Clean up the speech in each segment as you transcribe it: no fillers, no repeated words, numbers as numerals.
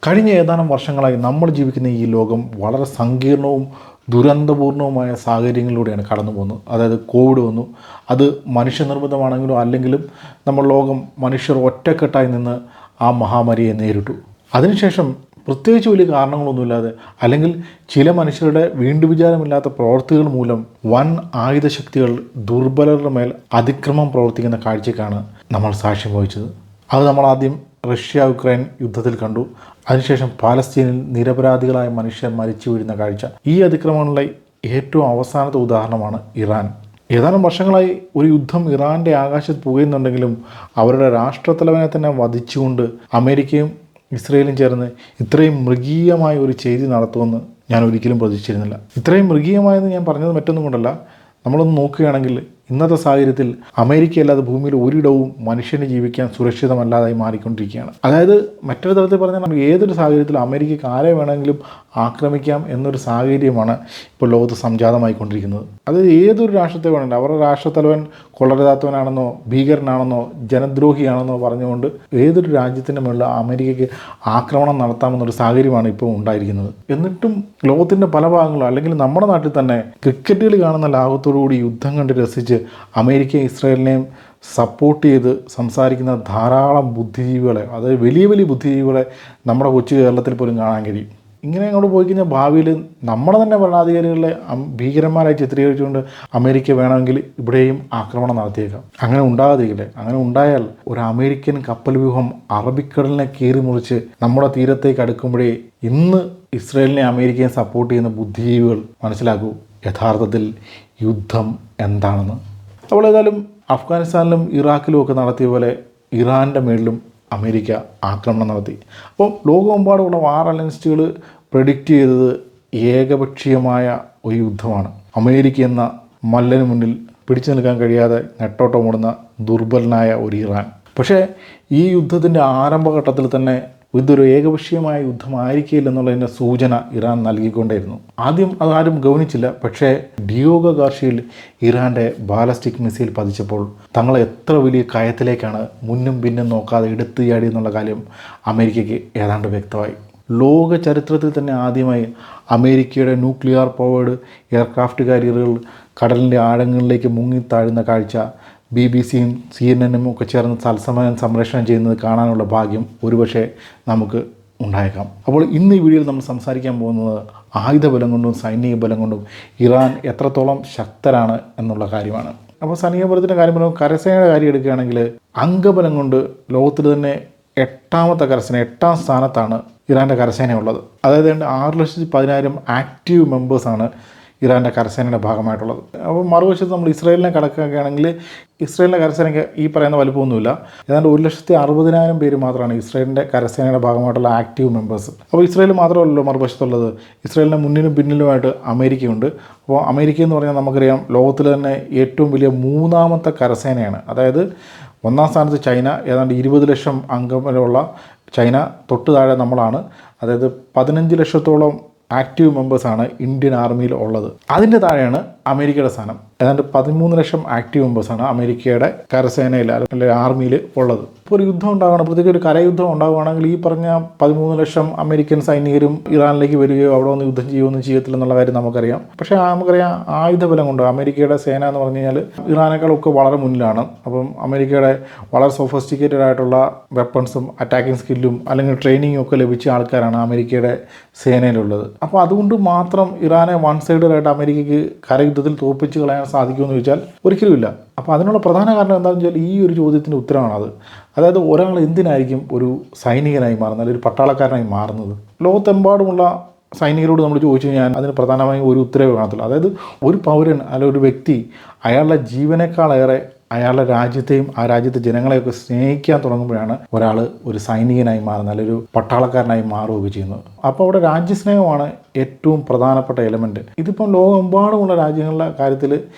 കഴിഞ്ഞ ഏതാനും വർഷങ്ങളായി നമ്മൾ ജീവിക്കുന്ന ഈ ലോകം വളരെ സങ്കീർണവും ദുരന്തപൂർണവുമായ സാഹചര്യങ്ങളിലൂടെയാണ് കടന്നു പോകുന്നത്. അതായത് കോവിഡ് വന്നു, അത് മനുഷ്യനിർമ്മിതമാണെങ്കിലും അല്ലെങ്കിലും നമ്മൾ ലോകം മനുഷ്യർ ഒറ്റക്കെട്ടായി നിന്ന് ആ മഹാമാരിയെ നേരിട്ടു. അതിനുശേഷം പ്രത്യേകിച്ച് വലിയ കാരണങ്ങളൊന്നുമില്ലാതെ അല്ലെങ്കിൽ ചില മനുഷ്യരുടെ വിചാരമില്ലാത്ത പ്രവൃത്തികൾ മൂലം വൻ ആയുധശക്തികൾ ദുർബലരുടെ മേൽ അതിക്രമം പ്രവർത്തിക്കുന്ന കാഴ്ചയ്ക്കാണ് നമ്മൾ സാക്ഷ്യം വഹിച്ചത്. അത് നമ്മൾ ആദ്യം റഷ്യ യുക്രൈൻ യുദ്ധത്തിൽ കണ്ടു. അതിനുശേഷം പാലസ്തീനിൽ നിരപരാധികളായ മനുഷ്യർ മരിച്ചു വീഴുന്ന കാഴ്ച. ഈ അതിക്രമങ്ങളുടെ ഏറ്റവും അവസാനത്തെ ഉദാഹരണമാണ് ഇറാൻ. ഏതാനും വർഷങ്ങളായി ഒരു യുദ്ധം ഇറാൻ്റെ ആകാശത്ത് പുകയുന്നുണ്ടെങ്കിലും അവരുടെ രാഷ്ട്രത്തലവനെ തന്നെ വധിച്ചുകൊണ്ട് അമേരിക്കയും ഇസ്രയേലും ചേർന്ന് ഇത്രയും മൃഗീയമായ ഒരു ചെയ്തി നടത്തുമെന്ന് ഞാൻ ഒരിക്കലും പ്രതീക്ഷിച്ചിരുന്നില്ല. ഇത്രയും മൃഗീയമായെന്ന് ഞാൻ പറഞ്ഞത് മറ്റൊന്നും കൊണ്ടല്ല, നമ്മളൊന്ന് നോക്കുകയാണെങ്കിൽ ഇന്നത്തെ സാഹചര്യത്തിൽ അമേരിക്കയല്ലാതെ ഭൂമിയിൽ ഒരിടവും മനുഷ്യന് ജീവിക്കാൻ സുരക്ഷിതമല്ലാതായി മാറിക്കൊണ്ടിരിക്കുകയാണ്. അതായത് മറ്റൊരു തരത്തിൽ പറഞ്ഞാൽ ഏതൊരു സാഹചര്യത്തിലും അമേരിക്കയ്ക്ക് ആരെ വേണമെങ്കിലും ആക്രമിക്കാം എന്നൊരു സാഹചര്യമാണ് ഇപ്പോൾ ലോകത്ത് സംജാതമായിക്കൊണ്ടിരിക്കുന്നത്. അത് ഏതൊരു രാഷ്ട്രത്തെ വേണമെങ്കിലും അവരുടെ രാഷ്ട്രത്തലവൻ കൊള്ളരുതാത്തവനാണെന്നോ ഭീകരനാണെന്നോ ജനദ്രോഹിയാണെന്നോ പറഞ്ഞുകൊണ്ട് ഏതൊരു രാജ്യത്തിൻ്റെ മുകളിൽ അമേരിക്കയ്ക്ക് ആക്രമണം നടത്താമെന്നൊരു സാഹചര്യമാണ് ഇപ്പോൾ ഉണ്ടായിരിക്കുന്നത്. എന്നിട്ടും ലോകത്തിൻ്റെ പല ഭാഗങ്ങളും അല്ലെങ്കിൽ നമ്മുടെ നാട്ടിൽ തന്നെ ക്രിക്കറ്റ് കളി കാണുന്ന ലാഭത്തോടുകൂടി യുദ്ധം കണ്ട് രസിച്ച് അമേരിക്കയും ഇസ്രായേലിനെയും സപ്പോർട്ട് ചെയ്ത് സംസാരിക്കുന്ന ധാരാളം ബുദ്ധിജീവികളെ, അതായത് വലിയ വലിയ ബുദ്ധിജീവികളെ നമ്മുടെ കൊച്ചു കേരളത്തിൽ പോലും കാണാൻ കഴിയും. ഇങ്ങനെ അങ്ങോട്ട് പോയി കഴിഞ്ഞാൽ ഭാവിയിൽ നമ്മുടെ തന്നെ ഭരണാധികാരികളെ ഭീകരന്മാരായി ചിത്രീകരിച്ചുകൊണ്ട് അമേരിക്ക വേണമെങ്കിൽ ഇവിടെയും ആക്രമണം നടത്തിയേക്കാം. അങ്ങനെ ഉണ്ടാകാതിരിക്കട്ടെ. അങ്ങനെ ഉണ്ടായാൽ ഒരു അമേരിക്കൻ കപ്പൽ വ്യൂഹം അറബിക്കടലിനെ കീറി മുറിച്ച് നമ്മുടെ തീരത്തേക്ക് അടുക്കുമ്പോഴേ ഇന്ന് ഇസ്രായേലിനെ അമേരിക്കയെ സപ്പോർട്ട് ചെയ്യുന്ന ബുദ്ധിജീവികൾ മനസ്സിലാക്കൂ യഥാർത്ഥത്തിൽ യുദ്ധം എന്താണെന്ന്. അപ്പോൾ ഏതായാലും അഫ്ഗാനിസ്ഥാനിലും ഇറാഖിലും ഒക്കെ നടത്തിയ പോലെ ഇറാൻ്റെ മേളിലും അമേരിക്ക ആക്രമണം നടത്തി. അപ്പോൾ ലോകമെമ്പാടുമുള്ള വാർ അനലിസ്റ്റുകൾ പ്രെഡിക്റ്റ് ചെയ്തത് ഏകപക്ഷീയമായ ഒരു യുദ്ധമാണ്. അമേരിക്ക എന്ന മല്ലന് മുന്നിൽ പിടിച്ചു നിൽക്കാൻ കഴിയാതെ നെട്ടോട്ടമോടുന്ന ദുർബലനായ ഒരു ഇറാൻ. പക്ഷേ ഈ യുദ്ധത്തിൻ്റെ ആരംഭഘട്ടത്തിൽ തന്നെ ഇതൊരു ഏകപക്ഷീയമായ യുദ്ധമായിരിക്കില്ലെന്നുള്ളതിൻ്റെ സൂചന ഇറാൻ നൽകിക്കൊണ്ടേയിരുന്നു. ആദ്യം അതാരും ഗൗനിച്ചില്ല. പക്ഷേ ഡിയോഗോ ഗാർഷ്യയിൽ ഇറാൻ്റെ ബാലസ്റ്റിക് മിസൈൽ പതിച്ചപ്പോൾ തങ്ങൾ എത്ര വലിയ കയത്തിലേക്കാണ് മുന്നും പിന്നും നോക്കാതെ എടുത്തു ചാടി എന്നുള്ള കാര്യം അമേരിക്കയ്ക്ക് ഏതാണ്ട് വ്യക്തമായി. ലോക ചരിത്രത്തിൽ തന്നെ ആദ്യമായി അമേരിക്കയുടെ ന്യൂക്ലിയർ പവേർഡ് എയർക്രാഫ്റ്റ് കാരിയറുകൾ കടലിൻ്റെ ആഴങ്ങളിലേക്ക് മുങ്ങിത്താഴുന്ന കാഴ്ച BBC-യും CNN-ഉം ഒക്കെ ചേർന്ന് തത്സമയം സംപ്രേഷണം ചെയ്യുന്നത് കാണാനുള്ള ഭാഗ്യം ഒരുപക്ഷെ നമുക്ക് ഉണ്ടായേക്കാം. അപ്പോൾ ഇന്ന് ഈ വീഡിയോയിൽ നമ്മൾ സംസാരിക്കാൻ പോകുന്നത് ആയുധബലം കൊണ്ടും സൈനിക ബലം കൊണ്ടും ഇറാൻ എത്രത്തോളം ശക്തരാണ് എന്നുള്ള കാര്യമാണ്. അപ്പോൾ സൈനിക ബലത്തിൻ്റെ കാര്യം പറയുമ്പോൾ കരസേനയുടെ കാര്യം എടുക്കുകയാണെങ്കിൽ അംഗബലം കൊണ്ട് ലോകത്തിൽ തന്നെ 8ാമത്തെ കരസേന 8ാം സ്ഥാനത്താണ് ഇറാൻ്റെ കരസേന ഉള്ളത്. അതായത് 6,10,000 ആക്റ്റീവ് മെമ്പേഴ്സാണ് ഇറാൻ്റെ കരസേനയുടെ ഭാഗമായിട്ടുള്ളത്. അപ്പോൾ മറുവശത്ത് നമ്മൾ ഇസ്രായേലിനെ കണക്കാക്കുകയാണെങ്കിൽ ഇസ്രായേലിൻ്റെ കരസേനയ്ക്ക് ഈ പറയുന്ന വലുപ്പമൊന്നുമില്ല. ഏതാണ്ട് 1,60,000 പേര് മാത്രമാണ് ഇസ്രായേലിൻ്റെ കരസേനയുടെ ഭാഗമായിട്ടുള്ള ആക്റ്റീവ് മെമ്പേഴ്സ്. അപ്പോൾ ഇസ്രായേൽ മാത്രമല്ലല്ലോ മറുവശത്തുള്ളത്, ഇസ്രായേലിൻ്റെ മുന്നിലും പിന്നിലുമായിട്ട് അമേരിക്കയുണ്ട്. അപ്പോൾ അമേരിക്ക എന്ന് പറഞ്ഞാൽ നമുക്കറിയാം ലോകത്തിൽ തന്നെ ഏറ്റവും വലിയ 3ാമത്തെ കരസേനയാണ്. അതായത് 1ാം സ്ഥാനത്ത് ചൈന, ഏതാണ്ട് 20 ലക്ഷം അംഗങ്ങളുള്ള ചൈന, തൊട്ട് താഴെ നമ്മളാണ്. അതായത് 15 ലക്ഷത്തോളം ആക്റ്റീവ് മെമ്പേഴ്സാണ് ഇന്ത്യൻ ആർമിയിൽ ഉള്ളത്. അതിൻ്റെ താഴെയാണ് അമേരിക്കയുടെ സ്ഥാനം. ഏതാണ്ട് 13 ലക്ഷം ആക്റ്റീവ് മെമ്പേഴ്സാണ് അമേരിക്കയുടെ കരസേനയിൽ അല്ലെങ്കിൽ ആർമിയിൽ ഉള്ളത്. ഇപ്പോൾ ഒരു യുദ്ധം ഉണ്ടാകണം, പ്രത്യേകിച്ച് ഒരു കരയുദ്ധം ഉണ്ടാവുകയാണെങ്കിൽ ഈ പറഞ്ഞ 13 ലക്ഷം അമേരിക്കൻ സൈനികരും ഇറാനിലേക്ക് വരികയോ അവിടെ വന്ന് യുദ്ധം ചെയ്യുകയൊന്നും ചെയ്യത്തില്ലെന്നുള്ള കാര്യം നമുക്കറിയാം. പക്ഷേ നമുക്കറിയാം ആയുധബലം കൊണ്ട് അമേരിക്കയുടെ സേന എന്ന് പറഞ്ഞു കഴിഞ്ഞാൽ ഇറാനേക്കാളൊക്കെ വളരെ മുന്നിലാണ്. അപ്പം അമേരിക്കയുടെ വളരെ സൊഫിസ്റ്റിക്കേറ്റഡ് ആയിട്ടുള്ള വെപ്പൺസും അറ്റാക്കിംഗ് സ്കില്ലും അല്ലെങ്കിൽ ട്രെയിനിങ്ങും ഒക്കെ ലഭിച്ച ആൾക്കാരാണ് അമേരിക്കയുടെ സേനയിലുള്ളത്. അപ്പോൾ അതുകൊണ്ട് മാത്രം ഇറാനെ വൺ സൈഡായിട്ട് അമേരിക്കയ്ക്ക് കരയുദ്ധത്തിൽ തോൽപ്പിച്ച് കളയാൻ സാധിക്കുമെന്ന് ചോദിച്ചാൽ ഒരിക്കലുമില്ല. അപ്പോൾ അതിനുള്ള പ്രധാന കാരണം എന്താണെന്ന് വെച്ചാൽ ഈ ഒരു ചോദ്യത്തിൻ്റെ ഉത്തരമാണത്. അതായത് ഒരാൾ എന്തിനായിരിക്കും ഒരു സൈനികനായി മാറുന്നത് അല്ലെങ്കിൽ ഒരു പട്ടാളക്കാരനായി മാറുന്നത്? ലോകത്തെമ്പാടുമുള്ള സൈനികരോട് നമ്മൾ ചോദിച്ചു കഴിഞ്ഞാൽ അതിന് പ്രധാനമായും ഒരു ഉത്തരവ് കാണത്തുള്ളൂ. അതായത് ഒരു പൗരൻ അല്ലെങ്കിൽ ഒരു വ്യക്തി അയാളുടെ ജീവനേക്കാളേറെ അയാളുടെ രാജ്യത്തെയും ആ രാജ്യത്തെ ജനങ്ങളെയൊക്കെ സ്നേഹിക്കാൻ തുടങ്ങുമ്പോഴാണ് ഒരാൾ ഒരു സൈനികനായി മാറുന്നത് അല്ലെങ്കിൽ ഒരു പട്ടാളക്കാരനായി മാറുകയൊക്കെ ചെയ്യുന്നത്. അപ്പോൾ അവിടെ രാജ്യസ്നേഹമാണ് ഏറ്റവും പ്രധാനപ്പെട്ട എലമെൻറ്റ്. ഇതിപ്പം ലോകമെമ്പാടുമുള്ള രാജ്യങ്ങളുടെ കാര്യത്തിൽ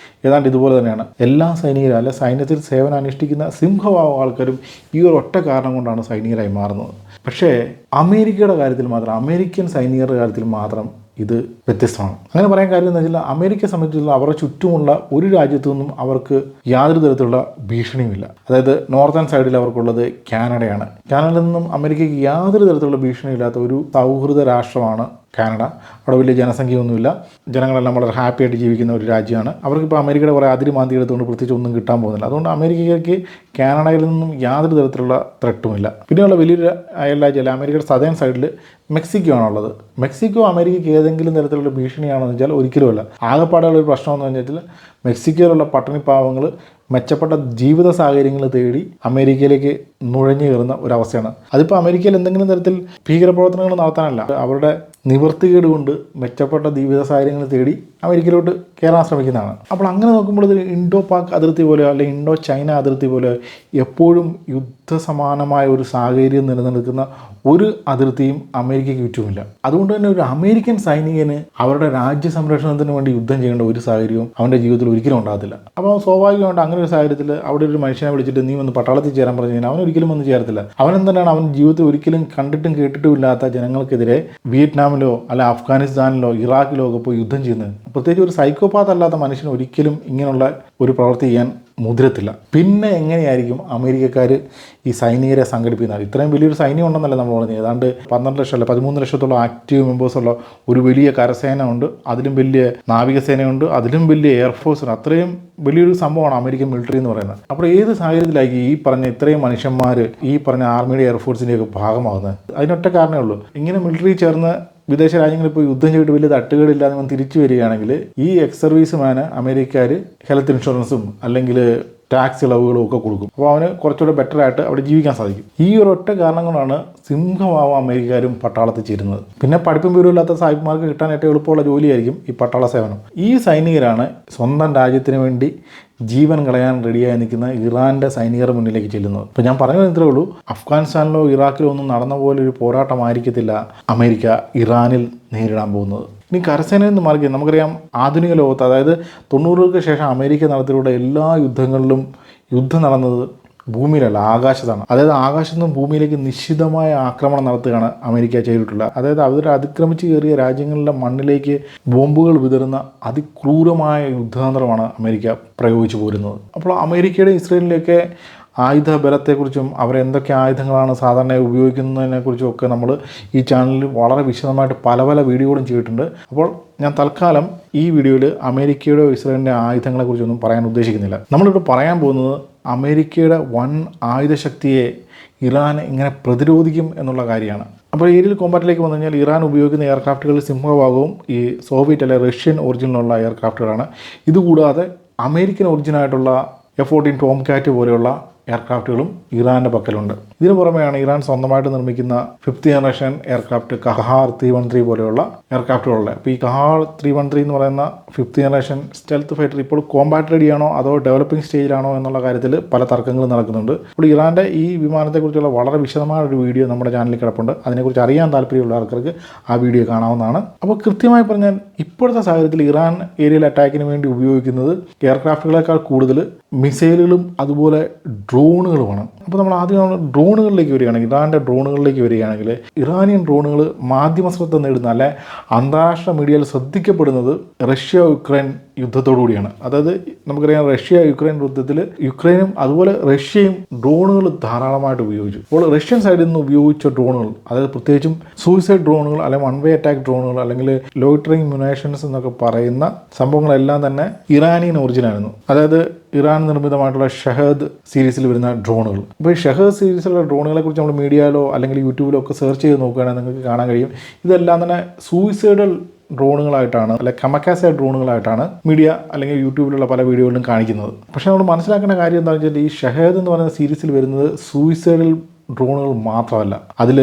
ഏതാണ്ട് ഇതുപോലെ തന്നെയാണ്. എല്ലാ സൈനികരും അല്ലെ സൈന്യത്തിൽ സേവനം അനുഷ്ഠിക്കുന്ന സിംഹഭാവം ആൾക്കാരും ഈ ഒരു ഒറ്റ കാരണം കൊണ്ടാണ് സൈനികരായി മാറുന്നത്. പക്ഷേ അമേരിക്കയുടെ കാര്യത്തിൽ മാത്രം, അമേരിക്കൻ സൈനികരുടെ കാര്യത്തിൽ മാത്രം ഇത് വ്യത്യസ്തമാണ്. അങ്ങനെ പറയാൻ കാര്യം എന്ന് വെച്ചാൽ അമേരിക്കയെ സംബന്ധിച്ചുള്ള അവരുടെ ചുറ്റുമുള്ള ഒരു രാജ്യത്തു നിന്നും അവർക്ക് യാതൊരു തരത്തിലുള്ള ഭീഷണിയുമില്ല. അതായത് നോർത്തേൺ സൈഡിൽ അവർക്കുള്ളത് കാനഡയാണ്. കാനഡയിൽ നിന്നും അമേരിക്കയ്ക്ക് യാതൊരു തരത്തിലുള്ള ഭീഷണിയില്ലാത്ത ഒരു സൗഹൃദ രാഷ്ട്രമാണ് കാനഡ. അവിടെ വലിയ ജനസംഖ്യയൊന്നുമില്ല, ജനങ്ങളെല്ലാം വളരെ ഹാപ്പി ആയിട്ട് ജീവിക്കുന്ന ഒരു രാജ്യമാണ്. അവർക്കിപ്പോൾ അമേരിക്കയുടെ കുറേ അതിരുമാന്തി എടുത്തുകൊണ്ട് പ്രത്യേകിച്ച് ഒന്നും കിട്ടാൻ പോകുന്നില്ല. അതുകൊണ്ട് അമേരിക്കയ്ക്ക് കാനഡയിൽ നിന്നും യാതൊരു തരത്തിലുള്ള ത്രെട്ടുമില്ല. പിന്നെയുള്ള വലിയൊരു അയൽ രാജ്യമല്ല, അമേരിക്കയുടെ സദേൺ സൈഡിൽ മെക്സിക്കോ ആണുള്ളത്. മെക്സിക്കോ അമേരിക്കയ്ക്ക് ഏതെങ്കിലും തരത്തിലുള്ള ഭീഷണിയാണെന്ന് വെച്ചാൽ ഒരിക്കലുമല്ല. ആകെപ്പാടുള്ള ഒരു പ്രശ്നമെന്ന് വെച്ചാൽ മെക്സിക്കോയിലുള്ള പട്ടിണിപ്പാവങ്ങൾ മെച്ചപ്പെട്ട ജീവിത സാഹചര്യങ്ങൾ തേടി അമേരിക്കയിലേക്ക് നുഴഞ്ഞു കയറുന്ന ഒരവസ്ഥയാണ്. അതിപ്പോൾ അമേരിക്കയിൽ എന്തെങ്കിലും തരത്തിൽ ഭീകരപ്രവർത്തനങ്ങൾ നടത്താനല്ല, അവരുടെ നിവൃത്തികേട് കൊണ്ട് മെച്ചപ്പെട്ട ജീവിത സാഹചര്യങ്ങൾ തേടി അമേരിക്കയിലോട്ട് കയറാൻ ശ്രമിക്കുന്നതാണ്. അപ്പോൾ അങ്ങനെ നോക്കുമ്പോൾ ഇത് ഇൻഡോ പാക് അതിർത്തി പോലെയോ അല്ലെങ്കിൽ ഇൻഡോ ചൈന അതിർത്തി പോലെയോ എപ്പോഴും യുദ്ധസമാനമായ ഒരു സാഹചര്യം നിലനിൽക്കുന്ന ഒരു അതിർത്തിയും അമേരിക്കയ്ക്ക് ചുറ്റുമില്ല. അതുകൊണ്ട് തന്നെ ഒരു അമേരിക്കൻ സൈനികന് അവരുടെ രാജ്യ സംരക്ഷണത്തിന് വേണ്ടി യുദ്ധം ചെയ്യേണ്ട ഒരു സാഹചര്യവും അവൻ്റെ ജീവിതത്തിൽ ഒരിക്കലും ഉണ്ടാകത്തില്ല. അപ്പോൾ സ്വാഭാവികമായിട്ട് അങ്ങനെ ഒരു സാഹചര്യത്തിൽ അവിടെ ഒരു മനുഷ്യനെ വിളിച്ചിട്ട് നീ വന്ന് പട്ടാളത്തിൽ ചേരാൻ പറഞ്ഞു കഴിഞ്ഞാൽ അവൻ ഒരിക്കലും ഒന്നും ചേരത്തില്ല. അവൻ എന്താണ്, അവൻ ജീവിതത്തിൽ ഒരിക്കലും കണ്ടിട്ടും കേട്ടിട്ടും ഇല്ലാത്ത ജനങ്ങൾക്കെതിരെ വിയറ്റ്നാമിലോ അല്ല അഫ്ഗാനിസ്ഥാനിലോ ഇറാഖിലോ ഒക്കെ പോയി യുദ്ധം ചെയ്യുന്നത്. പ്രത്യേകിച്ച് ഒരു സൈക്കോപാത്ത് അല്ലാത്ത മനുഷ്യന് ഒരിക്കലും ഇങ്ങനെയുള്ള ഒരു പ്രവൃത്തി ചെയ്യാൻ മുതിരത്തില്ല. പിന്നെ എങ്ങനെയായിരിക്കും അമേരിക്കക്കാർ ഈ സൈനികരെ സംഘടിപ്പിക്കുന്നത്? ഇത്രയും വലിയൊരു സൈന്യം ഉണ്ടെന്നല്ല നമ്മൾ പറഞ്ഞത്. ഏതാണ്ട് 12 ലക്ഷം അല്ല 13 ലക്ഷത്തോളം ആക്റ്റീവ് മെമ്പേഴ്സുള്ള ഒരു വലിയ കരസേന ഉണ്ട്, അതിലും വലിയ നാവികസേനയുണ്ട്, അതിലും വലിയ എയർഫോഴ്സ് ഉണ്ട്. അത്രയും വലിയൊരു സംഭവമാണ് അമേരിക്കൻ മിലിറ്ററി എന്ന് പറയുന്നത്. അപ്പോൾ ഏത് സാഹചര്യത്തിലായിരിക്കും ഈ പറഞ്ഞ ഇത്രയും മനുഷ്യന്മാർ ഈ പറഞ്ഞ ആർമിയുടെ എയർഫോഴ്സിൻ്റെയൊക്കെ ഭാഗമാകുന്നത്? അതിനൊറ്റ കാരണമേ ഉള്ളൂ, ഇങ്ങനെ മിലിറ്ററി ചേർന്ന് വിദേശ രാജ്യങ്ങളിൽ പോയി യുദ്ധം ചെയ്തിട്ട് വലിയ തട്ടുകേടില്ലാതെ അവൻ തിരിച്ചു വരികയാണെങ്കിൽ ഈ എക്സ് സർവീസ്മാന് അമേരിക്കക്കാർ ഹെൽത്ത് ഇൻഷുറൻസും അല്ലെങ്കിൽ ടാക്സ് ഇളവുകളും ഒക്കെ കൊടുക്കും. അപ്പോൾ അവന് കുറച്ചുകൂടെ ബെറ്ററായിട്ട് അവിടെ ജീവിക്കാൻ സാധിക്കും. ഈ ഒരൊറ്റ കാരണം കൊണ്ടാണ് സിംഹമാവും അമേരിക്കക്കാരും പട്ടാളത്തിൽ ചേരുന്നത്. പിന്നെ പഠിപ്പും വിവരമില്ലാത്ത സാഹിബന്മാർക്ക് കിട്ടാൻ ഏറ്റവും എളുപ്പമുള്ള ജോലിയായിരിക്കും ഈ പട്ടാള സേവനം. ഈ സൈനികരാണ് സ്വന്തം രാജ്യത്തിന് വേണ്ടി ജീവൻ കളയാൻ റെഡിയായി നിൽക്കുന്ന ഇറാൻ്റെ സൈനികരുടെ മുന്നിലേക്ക് ചെല്ലുന്നത്. ഇപ്പോൾ ഞാൻ പറഞ്ഞത് ഇത്രേ ഉള്ളൂ, അഫ്ഗാനിസ്ഥാനിലോ ഇറാഖിലോ ഒന്നും നടന്ന പോലെ ഒരു പോരാട്ടമായിരിക്കത്തില്ല അമേരിക്ക ഇറാനിൽ നേരിടാൻ പോകുന്നത്. ഇനി കരസേനയിൽ നിന്ന് മാറി നമുക്കറിയാം, ആധുനിക ലോകത്ത് അതായത് 90കൾക്ക് ശേഷം അമേരിക്ക നടത്തിയുള്ള എല്ലാ യുദ്ധങ്ങളിലും യുദ്ധം നടന്നത് ഭൂമിയിലല്ല, ആകാശത്താണ്. അതായത് ആകാശത്തു നിന്നും ഭൂമിയിലേക്ക് നിശ്ചിതമായ ആക്രമണം നടത്തുകയാണ് അമേരിക്ക ചെയ്തിട്ടുള്ളത്. അതായത് അവർ അതിക്രമിച്ച് കയറിയ രാജ്യങ്ങളുടെ മണ്ണിലേക്ക് ബോംബുകൾ വിതറുന്ന അതിക്രൂരമായ യുദ്ധതന്ത്രമാണ് അമേരിക്ക പ്രയോഗിച്ചു പോരുന്നത്. അപ്പോൾ അമേരിക്കയുടെ ഇസ്രയേലിലേക്ക് ആയുധ ബലത്തെക്കുറിച്ചും അവരെന്തൊക്കെ ആയുധങ്ങളാണ് സാധാരണ ഉപയോഗിക്കുന്നതിനെക്കുറിച്ചും ഒക്കെ നമ്മൾ ഈ ചാനലിൽ വളരെ വിശദമായിട്ട് പല വീഡിയോകളും ചെയ്തിട്ടുണ്ട്. അപ്പോൾ ഞാൻ തൽക്കാലം ഈ വീഡിയോയിൽ അമേരിക്കയുടെ ഇസ്രയേലിൻ്റെ ആയുധങ്ങളെക്കുറിച്ചൊന്നും പറയാൻ ഉദ്ദേശിക്കുന്നില്ല. നമ്മളിവിടെ പറയാൻ പോകുന്നത് അമേരിക്കയുടെ വൻ ആയുധശക്തിയെ ഇറാൻ ഇങ്ങനെ പ്രതിരോധിക്കും എന്നുള്ള കാര്യമാണ്. അപ്പോൾ ഏരിയൽ കോമ്പാറ്റിലേക്ക് വന്നു കഴിഞ്ഞാൽ ഇറാൻ ഉപയോഗിക്കുന്ന എയർക്രാഫ്റ്റുകൾ സിംഹഭാഗവും ഈ സോവിയറ്റ് അല്ലെ റഷ്യൻ ഒറിജിനിലുള്ള എയർക്രാഫ്റ്റുകളാണ്. ഇതുകൂടാതെ അമേരിക്കൻ ഒറിജിനായിട്ടുള്ള F-14 ടോം കാറ്റ് പോലെയുള്ള എയർക്രാഫ്റ്റുകളും ഇറാൻ്റെ പക്കലുണ്ട്. ഇതിനു പുറമെയാണ് ഇറാൻ സ്വന്തമായിട്ട് നിർമ്മിക്കുന്ന 5th ജനറേഷൻ എയർക്രാഫ്റ്റ് കഹാർ 313 പോലെയുള്ള എയർക്രാഫ്റ്റുകളുള്ളത്. അപ്പോൾ ഈ കഹാർ 313 എന്ന് പറയുന്ന 5th ജനറേഷൻ സ്റ്റെൽത്ത് ഫൈറ്റർ ഇപ്പോൾ കോമ്പാറ്റ് റെഡിയാണോ അതോ ഡെവലപ്പിംഗ് സ്റ്റേജിലാണോ എന്നുള്ള കാര്യത്തിൽ പല തർക്കങ്ങളും നടക്കുന്നുണ്ട്. അപ്പോൾ ഇറാൻ്റെ ഈ വിമാനത്തെക്കുറിച്ചുള്ള വളരെ വിശദമായ ഒരു വീഡിയോ നമ്മുടെ ചാനലിൽ കിടപ്പുണ്ട്. അതിനെക്കുറിച്ച് അറിയാൻ താല്പര്യമുള്ള ആൾക്കാർക്ക് ആ വീഡിയോ കാണാവുന്നതാണ്. അപ്പോൾ കൃത്യമായി പറഞ്ഞാൽ ഇപ്പോഴത്തെ സാഹചര്യത്തിൽ ഇറാൻ ഏരിയൽ അറ്റാക്കിന് വേണ്ടി ഉപയോഗിക്കുന്നത് എയർക്രാഫ്റ്റുകളെക്കാൾ കൂടുതൽ മിസൈലുകളും അതുപോലെ ഡ്രോണുകളുമാണ്. അപ്പോൾ നമ്മൾ ആദ്യം ഡ്രോണുകളിലേക്ക് വരികയാണെങ്കിൽ ഇറാൻ്റെ ഡ്രോണുകളിലേക്ക് വരികയാണെങ്കിൽ ഇറാനിയൻ ഡ്രോണുകൾ മാധ്യമ ശ്രദ്ധ നേടുന്ന അല്ലെ അന്താരാഷ്ട്ര മീഡിയയിൽ ശ്രദ്ധിക്കപ്പെടുന്നത് റഷ്യ യുക്രൈൻ യുദ്ധത്തോടുകൂടിയാണ്. അതായത് നമുക്കറിയാം റഷ്യ യുക്രൈൻ യുദ്ധത്തിൽ യുക്രൈനും അതുപോലെ റഷ്യയും ഡ്രോണുകൾ ധാരാളമായിട്ട് ഉപയോഗിച്ചു. അപ്പോൾ റഷ്യൻ സൈഡിൽ നിന്ന് ഉപയോഗിച്ച ഡ്രോണുകൾ, അതായത് പ്രത്യേകിച്ചും സൂയിസൈഡ് ഡ്രോണുകൾ അല്ലെങ്കിൽ വൺ വേ അറ്റാക്ക് ഡ്രോണുകൾ അല്ലെങ്കിൽ ലോയിറ്ററിംഗ് മ്യൂണേഷൻസ് എന്നൊക്കെ പറയുന്ന സംഭവങ്ങളെല്ലാം തന്നെ ഇറാനിയൻ ഒറിജിനായിരുന്നു. അതായത് ഇറാൻ നിർമ്മിതമായിട്ടുള്ള ഷഹദ് സീരീസിൽ വരുന്ന ഡ്രോണുകൾ. ഇപ്പോൾ ഈ ഷഹദ് സീരീസിലുള്ള ഡ്രോണുകളെ കുറിച്ച് നമ്മൾ മീഡിയയിലോ അല്ലെങ്കിൽ യൂട്യൂബിലോ ഒക്കെ സെർച്ച് ചെയ്ത് നോക്കുകയാണെങ്കിൽ നിങ്ങൾക്ക് കാണാൻ കഴിയും ഇതെല്ലാം തന്നെ സൂയിസൈഡൽ ഡ്രോണുകളായിട്ടാണ് അല്ലെ കമക്കാസ ഡ്രോണുകളായിട്ടാണ് മീഡിയ അല്ലെങ്കിൽ യൂട്യൂബിലുള്ള പല വീഡിയോകളിലും കാണിക്കുന്നത്. പക്ഷേ നമ്മൾ മനസ്സിലാക്കേണ്ട കാര്യം എന്താണെന്ന് വെച്ചാൽ ഈ ഷഹദ് എന്ന് പറയുന്ന സീരീസിൽ വരുന്നത് സൂയിസൈഡൽ ഡ്രോണുകൾ മാത്രമല്ല, അതിൽ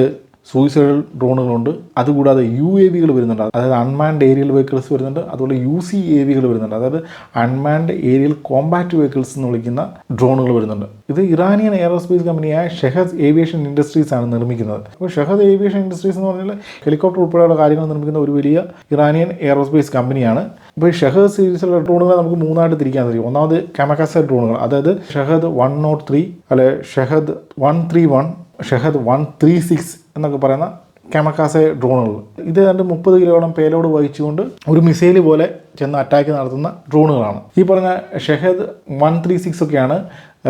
സൂയിസൈഡൽ ഡ്രോണുകളുണ്ട്. അതുകൂടാതെ UAVകൾ വരുന്നുണ്ട്, അതായത് അൺമാൻഡ് ഏരിയൽ വെഹിക്കിൾസ് വരുന്നുണ്ട്. അതുപോലെ UCAVകൾ വരുന്നുണ്ട്, അതായത് അൺമാൻഡ് ഏരിയൽ കോമ്പാറ്റ് വെഹിക്കിൾസ് എന്ന് വിളിക്കുന്ന ഡ്രോണുകൾ വരുന്നുണ്ട്. ഇത് ഇറാനിയൻ എയറോസ്പേസ് കമ്പനിയായ ഷഹദ് ഏവിയേഷൻ ഇൻഡസ്ട്രീസ് ആണ് നിർമ്മിക്കുന്നത്. അപ്പോൾ ഷഹദ് ഏവിയേഷൻ ഇൻഡസ്ട്രീസ് എന്ന് പറഞ്ഞാൽ ഹെലികോപ്റ്റർ ഉൾപ്പെടെയുള്ള കാര്യങ്ങൾ നിർമ്മിക്കുന്ന ഒരു വലിയ ഇറാനിയൻ എയറോസ്പേസ് കമ്പനിയാണ്. ഇപ്പോൾ ഈ ഷഹദ് സീരീസിലുള്ള ഡ്രോണുകളെ നമുക്ക് മൂന്നായിട്ട് തിരിക്കാൻ സാധിക്കും. ഒന്നാമത് കമക്കാസ ഡ്രോണുകൾ, അതായത് ഷഹദ് 103 അല്ലെ ഷഹദ് 131 ഷഹദ് 136 എന്നൊക്കെ പറയുന്ന കാമക്കാസെ ഡ്രോണുകൾ. ഇത് ഏതാണ്ട് 30 കിലോയോളം പേലോഡ് വഹിച്ചുകൊണ്ട് ഒരു മിസൈൽ പോലെ ചെന്ന് അറ്റാക്ക് നടത്തുന്ന ഡ്രോണുകളാണ്. ഈ പറഞ്ഞ ഷെഹദ് 136 ഒക്കെയാണ്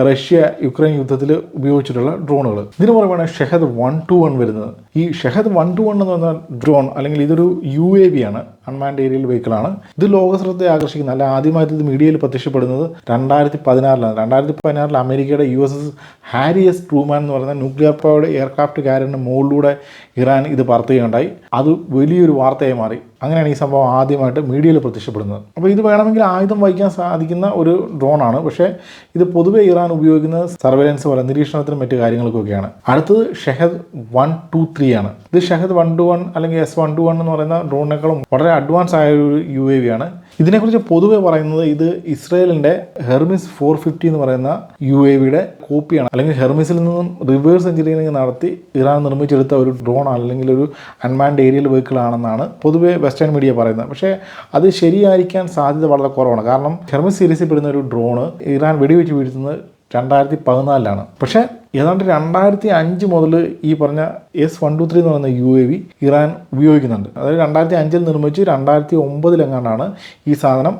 റഷ്യ യുക്രൈൻ യുദ്ധത്തിൽ ഉപയോഗിച്ചിട്ടുള്ള ഡ്രോണുകൾ. ഇതിന് പുറമെയാണ് ഷെഹദ് 121 വരുന്നത്. ഈ ഷെഹദ് 121 എന്ന് പറഞ്ഞ ഡ്രോൺ അല്ലെങ്കിൽ ഇതൊരു UAV ആണ്, അൺമാൻഡ് ഏരിയൽ വെഹിക്കിളാണ്. ഇത് ലോകശ്രദ്ധയെ ആകർഷിക്കുന്ന, അല്ല ആദ്യമായിട്ട് ഇത് മീഡിയയിൽ പ്രത്യക്ഷപ്പെടുന്നത് 2016 2016 അമേരിക്കയുടെ USS ഹാരി എസ് ട്രൂമാൻ എന്ന് പറയുന്ന ന്യൂക്ലിയർ പവർഡ് എയർക്രാഫ്റ്റ് കാരിയറിൻ്റെ മുകളിലൂടെ ഇറാൻ ഇത് പറത്തുകയുണ്ടായി. അത് വലിയൊരു വാർത്തയായി മാറി. അങ്ങനെയാണ് ഈ സംഭവം ആദ്യമായിട്ട് മീഡിയയിൽ പ്രത്യക്ഷപ്പെടുന്നത്. അപ്പോൾ ഇത് വേണമെങ്കിൽ ആയുധം വഹിക്കാൻ സാധിക്കുന്ന ഒരു ഡ്രോണാണ്. പക്ഷേ ഇത് പൊതുവെ ഇറാൻ ഉപയോഗിക്കുന്നത് സർവൈലൻസ് പോലെ നിരീക്ഷണത്തിനും മറ്റു കാര്യങ്ങൾക്കൊക്കെയാണ്. അടുത്തത് ഷെഹദ് 123 ആണ്. ഇത് ഷെഹദ് 121 അല്ലെങ്കിൽ S121 എന്ന് പറയുന്ന ഡ്രോണിനേക്കാളും വളരെ അഡ്വാൻസ് ആയ ഒരു UAV ആണ്. ഇതിനെക്കുറിച്ച് പൊതുവെ പറയുന്നത് ഇത് ഇസ്രയേലിൻ്റെ ഹെർമിസ് 450 എന്ന് പറയുന്ന UAVയുടെ കോപ്പിയാണ്, അല്ലെങ്കിൽ ഹെർമിസിൽ നിന്നും റിവേഴ്സ് എഞ്ചിനീയറിംഗ് നടത്തി ഇറാൻ നിർമ്മിച്ചെടുത്ത ഒരു ഡ്രോൺ അല്ലെങ്കിൽ ഒരു അൺമാൻഡ് ഏരിയൽ വെഹിക്കിൾ ആണെന്നാണ് പൊതുവെ വെസ്റ്റേൺ മീഡിയ പറയുന്നത്. പക്ഷേ അത് ശരിയായിരിക്കാൻ സാധ്യത വളരെ കുറവാണ്. കാരണം ഹെർമിസ് സീരീസിൽ പെടുന്ന ഒരു ഡ്രോണ് ഇറാൻ വെടിവെച്ച് വീഴ്ത്തുന്നത് 2014 പക്ഷേ ഏതാണ്ട് 2005 മുതൽ ഈ പറഞ്ഞ S123 എന്ന് പറയുന്ന UAV ഇറാൻ ഉപയോഗിക്കുന്നുണ്ട്. അതായത് 2005 നിർമ്മിച്ച് 2009 ഈ സാധനം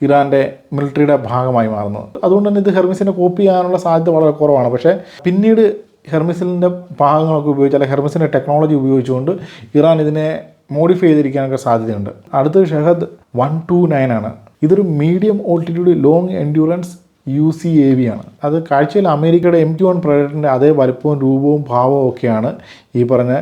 ഇറാൻ്റെ മിലിറ്ററിയുടെ ഭാഗമായി മാറുന്നത്. അതുകൊണ്ട് തന്നെ ഇത് ഹെർമിസിനെ കോപ്പി ചെയ്യാനുള്ള സാധ്യത വളരെ കുറവാണ്. പക്ഷേ പിന്നീട് ഹെർമിസിൻ്റെ ഭാഗങ്ങളൊക്കെ ഉപയോഗിച്ച്, അല്ലെങ്കിൽ ഹെർമിസിൻ്റെ ടെക്നോളജി ഉപയോഗിച്ചുകൊണ്ട് ഇറാൻ ഇതിനെ മോഡിഫൈ ചെയ്തിരിക്കാനൊക്കെ സാധ്യതയുണ്ട്. അടുത്തത് ഷെഹദ് 129 ആണ്. ഇതൊരു medium altitude long endurance UCAV ആണ്. അത് കാഴ്ചയിൽ അമേരിക്കയുടെ MQ-1 പ്രൊഡക്റ്റിൻ്റെ അതേ വലുപ്പവും രൂപവും ഭാവവും ഒക്കെയാണ് ഈ പറഞ്ഞ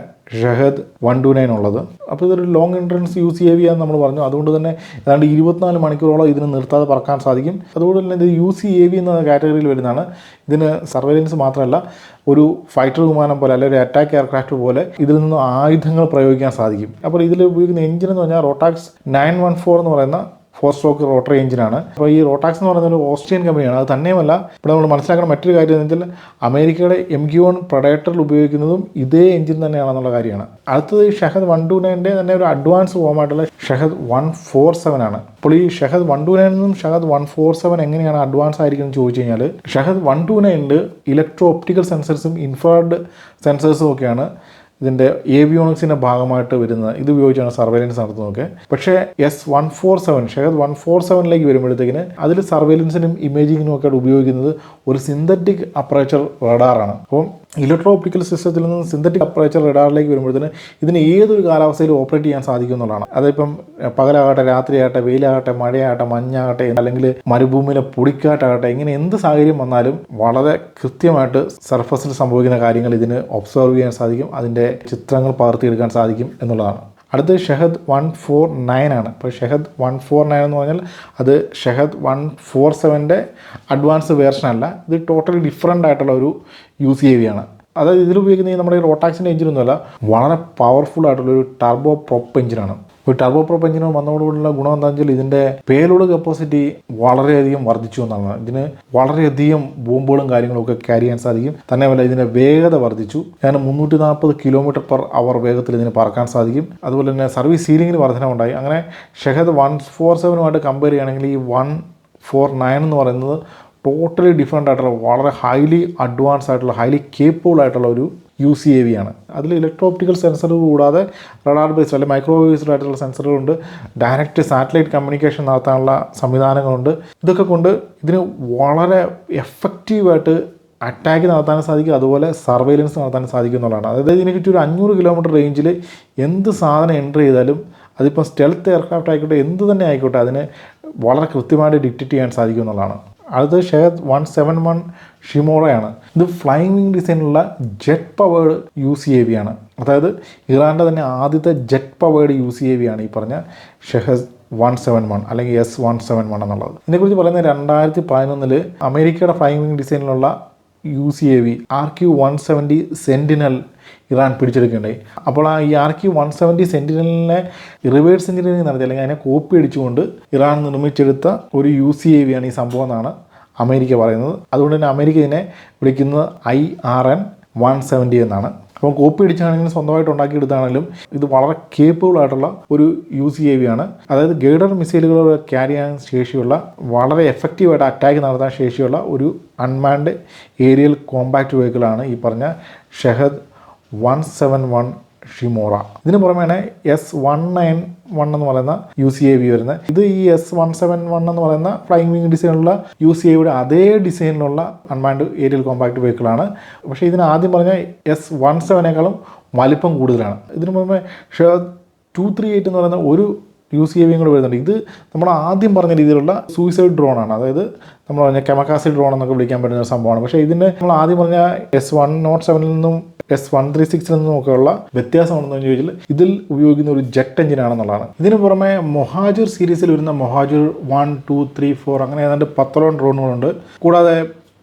ഷെഹദ് 129 ഉള്ളത്. അപ്പോൾ ഇതൊരു ലോങ് എൻട്രൻസ് UCAV ആണെന്ന് നമ്മൾ പറഞ്ഞു. അതുകൊണ്ട് തന്നെ ഏതാണ്ട് 24 മണിക്കൂറോളം ഇതിന് നിർത്താതെ പറക്കാൻ സാധിക്കും. അതുകൊണ്ട് തന്നെ ഇത് UCAV എന്ന കാറ്റഗറിയിൽ വരുന്നതാണ്. ഇതിന് സർവൈലൻസ് മാത്രമല്ല, ഒരു ഫൈറ്റർ വിമാനം പോലെ അല്ലെങ്കിൽ ഒരു അറ്റാക്ക് എയർക്രാഫ്റ്റ് പോലെ ഇതിൽ നിന്ന് ആയുധങ്ങൾ പ്രയോഗിക്കാൻ സാധിക്കും. അപ്പോൾ ഇതിൽ ഉപയോഗിക്കുന്ന എഞ്ചിൻ എന്ന് പറഞ്ഞാൽ റോട്ടാക്സ് 914 എന്ന് പറയുന്ന 4 സ്ട്രോക്ക് റോട്ടറി എഞ്ചിനാണ്. അപ്പോൾ ഈ റോട്ടാക്സ് എന്ന് പറയുന്ന ഒരു ഓസ്ട്രിയൻ കമ്പനിയാണ്. അത് തന്നെയുമല്ല, ഇവിടെ നമ്മൾ മനസ്സിലാക്കുന്ന മറ്റൊരു കാര്യം എന്ന് വെച്ചാൽ അമേരിക്കയുടെ MQ-1 പ്രൊഡക്ടറിൽ ഉപയോഗിക്കുന്നതും ഇതേ എഞ്ചിൻ തന്നെയാണെന്നുള്ള കാര്യമാണ്. അടുത്തത് ഈ ഷെഹദ് 129 തന്നെ ഒരു അഡ്വാൻസ് ഫോമായിട്ടുള്ള ഷെഹദ് 147 ആണ്. അപ്പോൾ ഈ ഷെഹദ് 129 നിന്നും ഷെഹദ് 147 എങ്ങനെയാണ് അഡ്വാൻസ് ആയിരിക്കും എന്ന് ചോദിച്ചു കഴിഞ്ഞാൽ, ഷെഹദ് 129 ഇലക്ട്രോ ഒപ്റ്റിക്കൽ സെൻസേഴ്സും ഇൻഫ്രാറെഡ് സെൻസേഴ്സും ഒക്കെയാണ് ഇതിൻ്റെ ഏവിയോണിക്സിൻ്റെ ഭാഗമായിട്ട് വരുന്നത്. ഇത് ഉപയോഗിച്ചാണ് സർവൈലൻസ് നടത്തുന്നതൊക്കെ. പക്ഷേ S147 ഷെഹദ് 147 വരുമ്പോഴത്തേക്കിന് അതിൽ സർവൈലൻസിനും ഇമേജിങ്ങിനും ഒക്കെ ഉപയോഗിക്കുന്നത് ഒരു സിന്തറ്റിക് അപ്പറേച്ചർ റഡാറാണ്. അപ്പം ഇലക്ട്രോ ഒപ്റ്റിക്കൽ സിസ്റ്റത്തിൽ നിന്ന് സിന്തറ്റിക് അപ്പറേച്ചർ റഡാറിലേക്ക് വരുമ്പോഴത്തേന് ഇതിന് ഏതൊരു കാലാവസ്ഥയിലും ഓപ്പറേറ്റ് ചെയ്യാൻ സാധിക്കും എന്നുള്ളതാണ്. അതിപ്പം പകലാകട്ടെ, രാത്രിയാകട്ടെ, വെയിലാകട്ടെ, മഴയാകട്ടെ, മഞ്ഞാകട്ടെ, അല്ലെങ്കിൽ മരുഭൂമിയിലെ പൊടിക്കാട്ടാകട്ടെ, ഇങ്ങനെ എന്ത് സാഹചര്യം വന്നാലും വളരെ കൃത്യമായിട്ട് സർഫസിൽ സംഭവിക്കുന്ന കാര്യങ്ങൾ ഇതിന് ഒബ്സർവ് ചെയ്യാൻ സാധിക്കും, അതിൻ്റെ ചിത്രങ്ങൾ പകർത്തിയെടുക്കാൻ സാധിക്കും എന്നുള്ളതാണ്. അടുത്ത് ഷെഹദ് 149 ആണ്. അപ്പോൾ ഷെഹദ് 149 എന്ന് പറഞ്ഞാൽ അത് ഷെഹദ് 147 അഡ്വാൻസ് വേർഷൻ അല്ല. ഇത് ടോട്ടലി ഡിഫറൻ്റ് ആയിട്ടുള്ള ഒരു UCAV ആണ്. അതായത് ഇതിലുപയോഗിക്കുന്ന ഈ നമ്മുടെ റോട്ടാക്സിൻ്റെ എഞ്ചിനൊന്നുമല്ല, വളരെ പവർഫുൾ ആയിട്ടുള്ളൊരു ടർബോ പ്രൊപ്പ് എഞ്ചിനാണ്. ഒരു ടർബോ പ്രൊപ്പ് എഞ്ചിന് വന്നതോടുകൂടിയുള്ള ഗുണം എന്താണെന്ന് വെച്ചാൽ ഇതിൻ്റെ പേലോഡ് കപ്പാസിറ്റി വളരെയധികം വർദ്ധിച്ചു എന്നാണ്. ഇതിന് വളരെയധികം ബോംബുകളും കാര്യങ്ങളൊക്കെ ക്യാരി ചെയ്യാൻ സാധിക്കും. തന്നെയല്ല ഇതിൻ്റെ വേഗത വർദ്ധിച്ചു. 340 km/h വേഗത്തിൽ ഇതിന് പറക്കാൻ സാധിക്കും. അതുപോലെ തന്നെ സർവീസ് സീലിംഗിന് വർധനമുണ്ടായി. അങ്ങനെ ഷെഹദ് 147 കമ്പയർ ചെയ്യുകയാണെങ്കിൽ ഈ 149 എന്ന് പറയുന്നത് ടോട്ടലി ഡിഫറെൻ്റ് ആയിട്ടുള്ള, വളരെ ഹൈലി അഡ്വാൻസ് ആയിട്ടുള്ള, ഹൈലി കേപ്പബിൾ ആയിട്ടുള്ള ഒരു UCAV ആണ്. അതിൽ ഇലക്ട്രോ ഒപ്റ്റിക്കൽ സെൻസറുകൾ കൂടാതെ റഡാർ ബേസ്ഡ് അല്ലെങ്കിൽ മൈക്രോവേവ് ബേസ്ഡ് ആയിട്ടുള്ള സെൻസറുകളുണ്ട്. ഡയറക്റ്റ് സാറ്റലൈറ്റ് കമ്മ്യൂണിക്കേഷൻ നടത്താനുള്ള സംവിധാനങ്ങളുണ്ട്. ഇതൊക്കെ കൊണ്ട് ഇതിന് വളരെ എഫക്റ്റീവായിട്ട് അറ്റാക്ക് നടത്താനും സാധിക്കും, അതുപോലെ സർവൈലൻസ് നടത്താനും സാധിക്കും എന്നുള്ളതാണ്. അതായത് ഇതിനെക്കുറിച്ച് ഒരു 500 km റേഞ്ചിൽ എന്ത് സാധനം എൻ്റർ ചെയ്താലും, അതിപ്പോൾ സ്റ്റെൽത്ത് എയർക്രാഫ്റ്റ് ആയിക്കോട്ടെ, എന്ത് തന്നെ ആയിക്കോട്ടെ, അതിന് വളരെ കൃത്യമായിട്ട് ഡിറ്റക്റ്റ് ചെയ്യാൻ സാധിക്കും എന്നുള്ളതാണ്. അടുത്തത് ഷെഹദ് 171 ഷിമോറയാണ്. ഇത് ഫ്ലൈയിങ് വിങ് ഡിസൈനുള്ള ജെറ്റ് പവേർഡ് UCAV ആണ്. അതായത് ഇറാൻ്റെ തന്നെ ആദ്യത്തെ ജെറ്റ് പവേർഡ് UCAV ആണ് ഈ പറഞ്ഞ ഷെഹദ് 171 അല്ലെങ്കിൽ S171 എന്നുള്ളത്. ഇതിനെക്കുറിച്ച് പറയുന്നത് 2011 അമേരിക്കയുടെ ഫ്ലൈയിങ് വിങ് ഡിസൈനിലുള്ള UCAV RQ-170 സെൻറ്റിനൽ ഇറാൻ പിടിച്ചെടുക്കുകയുണ്ടായി. അപ്പോൾ ഈ RQ-170 സെൻറ്റിനലിനെ റിവേഴ്സ് എഞ്ചിനീയറിംഗ് നടത്തി, അല്ലെങ്കിൽ അതിനെ കോപ്പി അടിച്ചുകൊണ്ട് ഇറാൻ നിർമ്മിച്ചെടുത്ത ഒരു UCAV ആണ് ഈ സംഭവം എന്നാണ് അമേരിക്ക പറയുന്നത്. അതുകൊണ്ട് തന്നെ അമേരിക്ക ഇതിനെ വിളിക്കുന്നത് IRN-170 എന്നാണ്. അപ്പോൾ കോപ്പി അടിച്ചാണെങ്കിലും സ്വന്തമായിട്ട് ഉണ്ടാക്കിയെടുത്താണെങ്കിലും ഇത് വളരെ കേപ്പബിൾ ആയിട്ടുള്ള ഒരു UCAV ആണ്. അതായത് ഗൈഡർ മിസൈലുകൾ ക്യാരി ചെയ്യാൻ ശേഷിയുള്ള, വളരെ എഫക്റ്റീവായിട്ട് അറ്റാക്ക് നടത്താൻ ശേഷിയുള്ള ഒരു അൺമാൻഡ് ഏരിയൽ കോമ്പാക്റ്റ് വെഹിക്കിളാണ് ഈ പറഞ്ഞ ഷെഹദ് 171 ഷിമോറ. ഇതിന് പുറമെയാണ് S191 എന്ന് പറയുന്ന UCAV വരുന്നത്. ഇത് ഈ S171 എന്ന് പറയുന്ന ഫ്ലൈയിങ് വിങ് ഡിസൈനുള്ള UCAVയുടെ അതേ ഡിസൈനിലുള്ള അൺമാൻഡ് ഏരിയൽ കോമ്പാക്ട് വെഹിക്കിളാണ്. പക്ഷേ ഇതിന് ആദ്യം പറഞ്ഞ S17നേക്കാളും വലിപ്പം കൂടുതലാണ്. ഇതിന് പുറമെ 238 എന്ന് പറയുന്ന ഒരു UCAV കൂടെ വരുന്നുണ്ട്. ഇത് നമ്മൾ ആദ്യം പറഞ്ഞ രീതിയിലുള്ള സൂയിസൈഡ് ഡ്രോണാണ്. അതായത് നമ്മൾ പറഞ്ഞ കെമക്കാസി ഡ്രോൺ എന്നൊക്കെ വിളിക്കാൻ പറ്റുന്ന ഒരു സംഭവമാണ്. പക്ഷേ ഇതിൻ്റെ നമ്മൾ ആദ്യം പറഞ്ഞ S107 നിന്നും S136 നിന്നുമൊക്കെയുള്ള വ്യത്യാസമാണെന്ന് ചോദിച്ചാൽ ഇതിൽ ഉപയോഗിക്കുന്ന ഒരു ജെറ്റ് എഞ്ചിനാണെന്നുള്ളതാണ്. ഇതിന് പുറമെ മൊഹാജിർ സീരീസിൽ വരുന്ന മൊഹാജിർ 1, 2, 3, 4 അങ്ങനെ ഏതാണ്ട് 10 ഡ്രോണുകളുണ്ട്. കൂടാതെ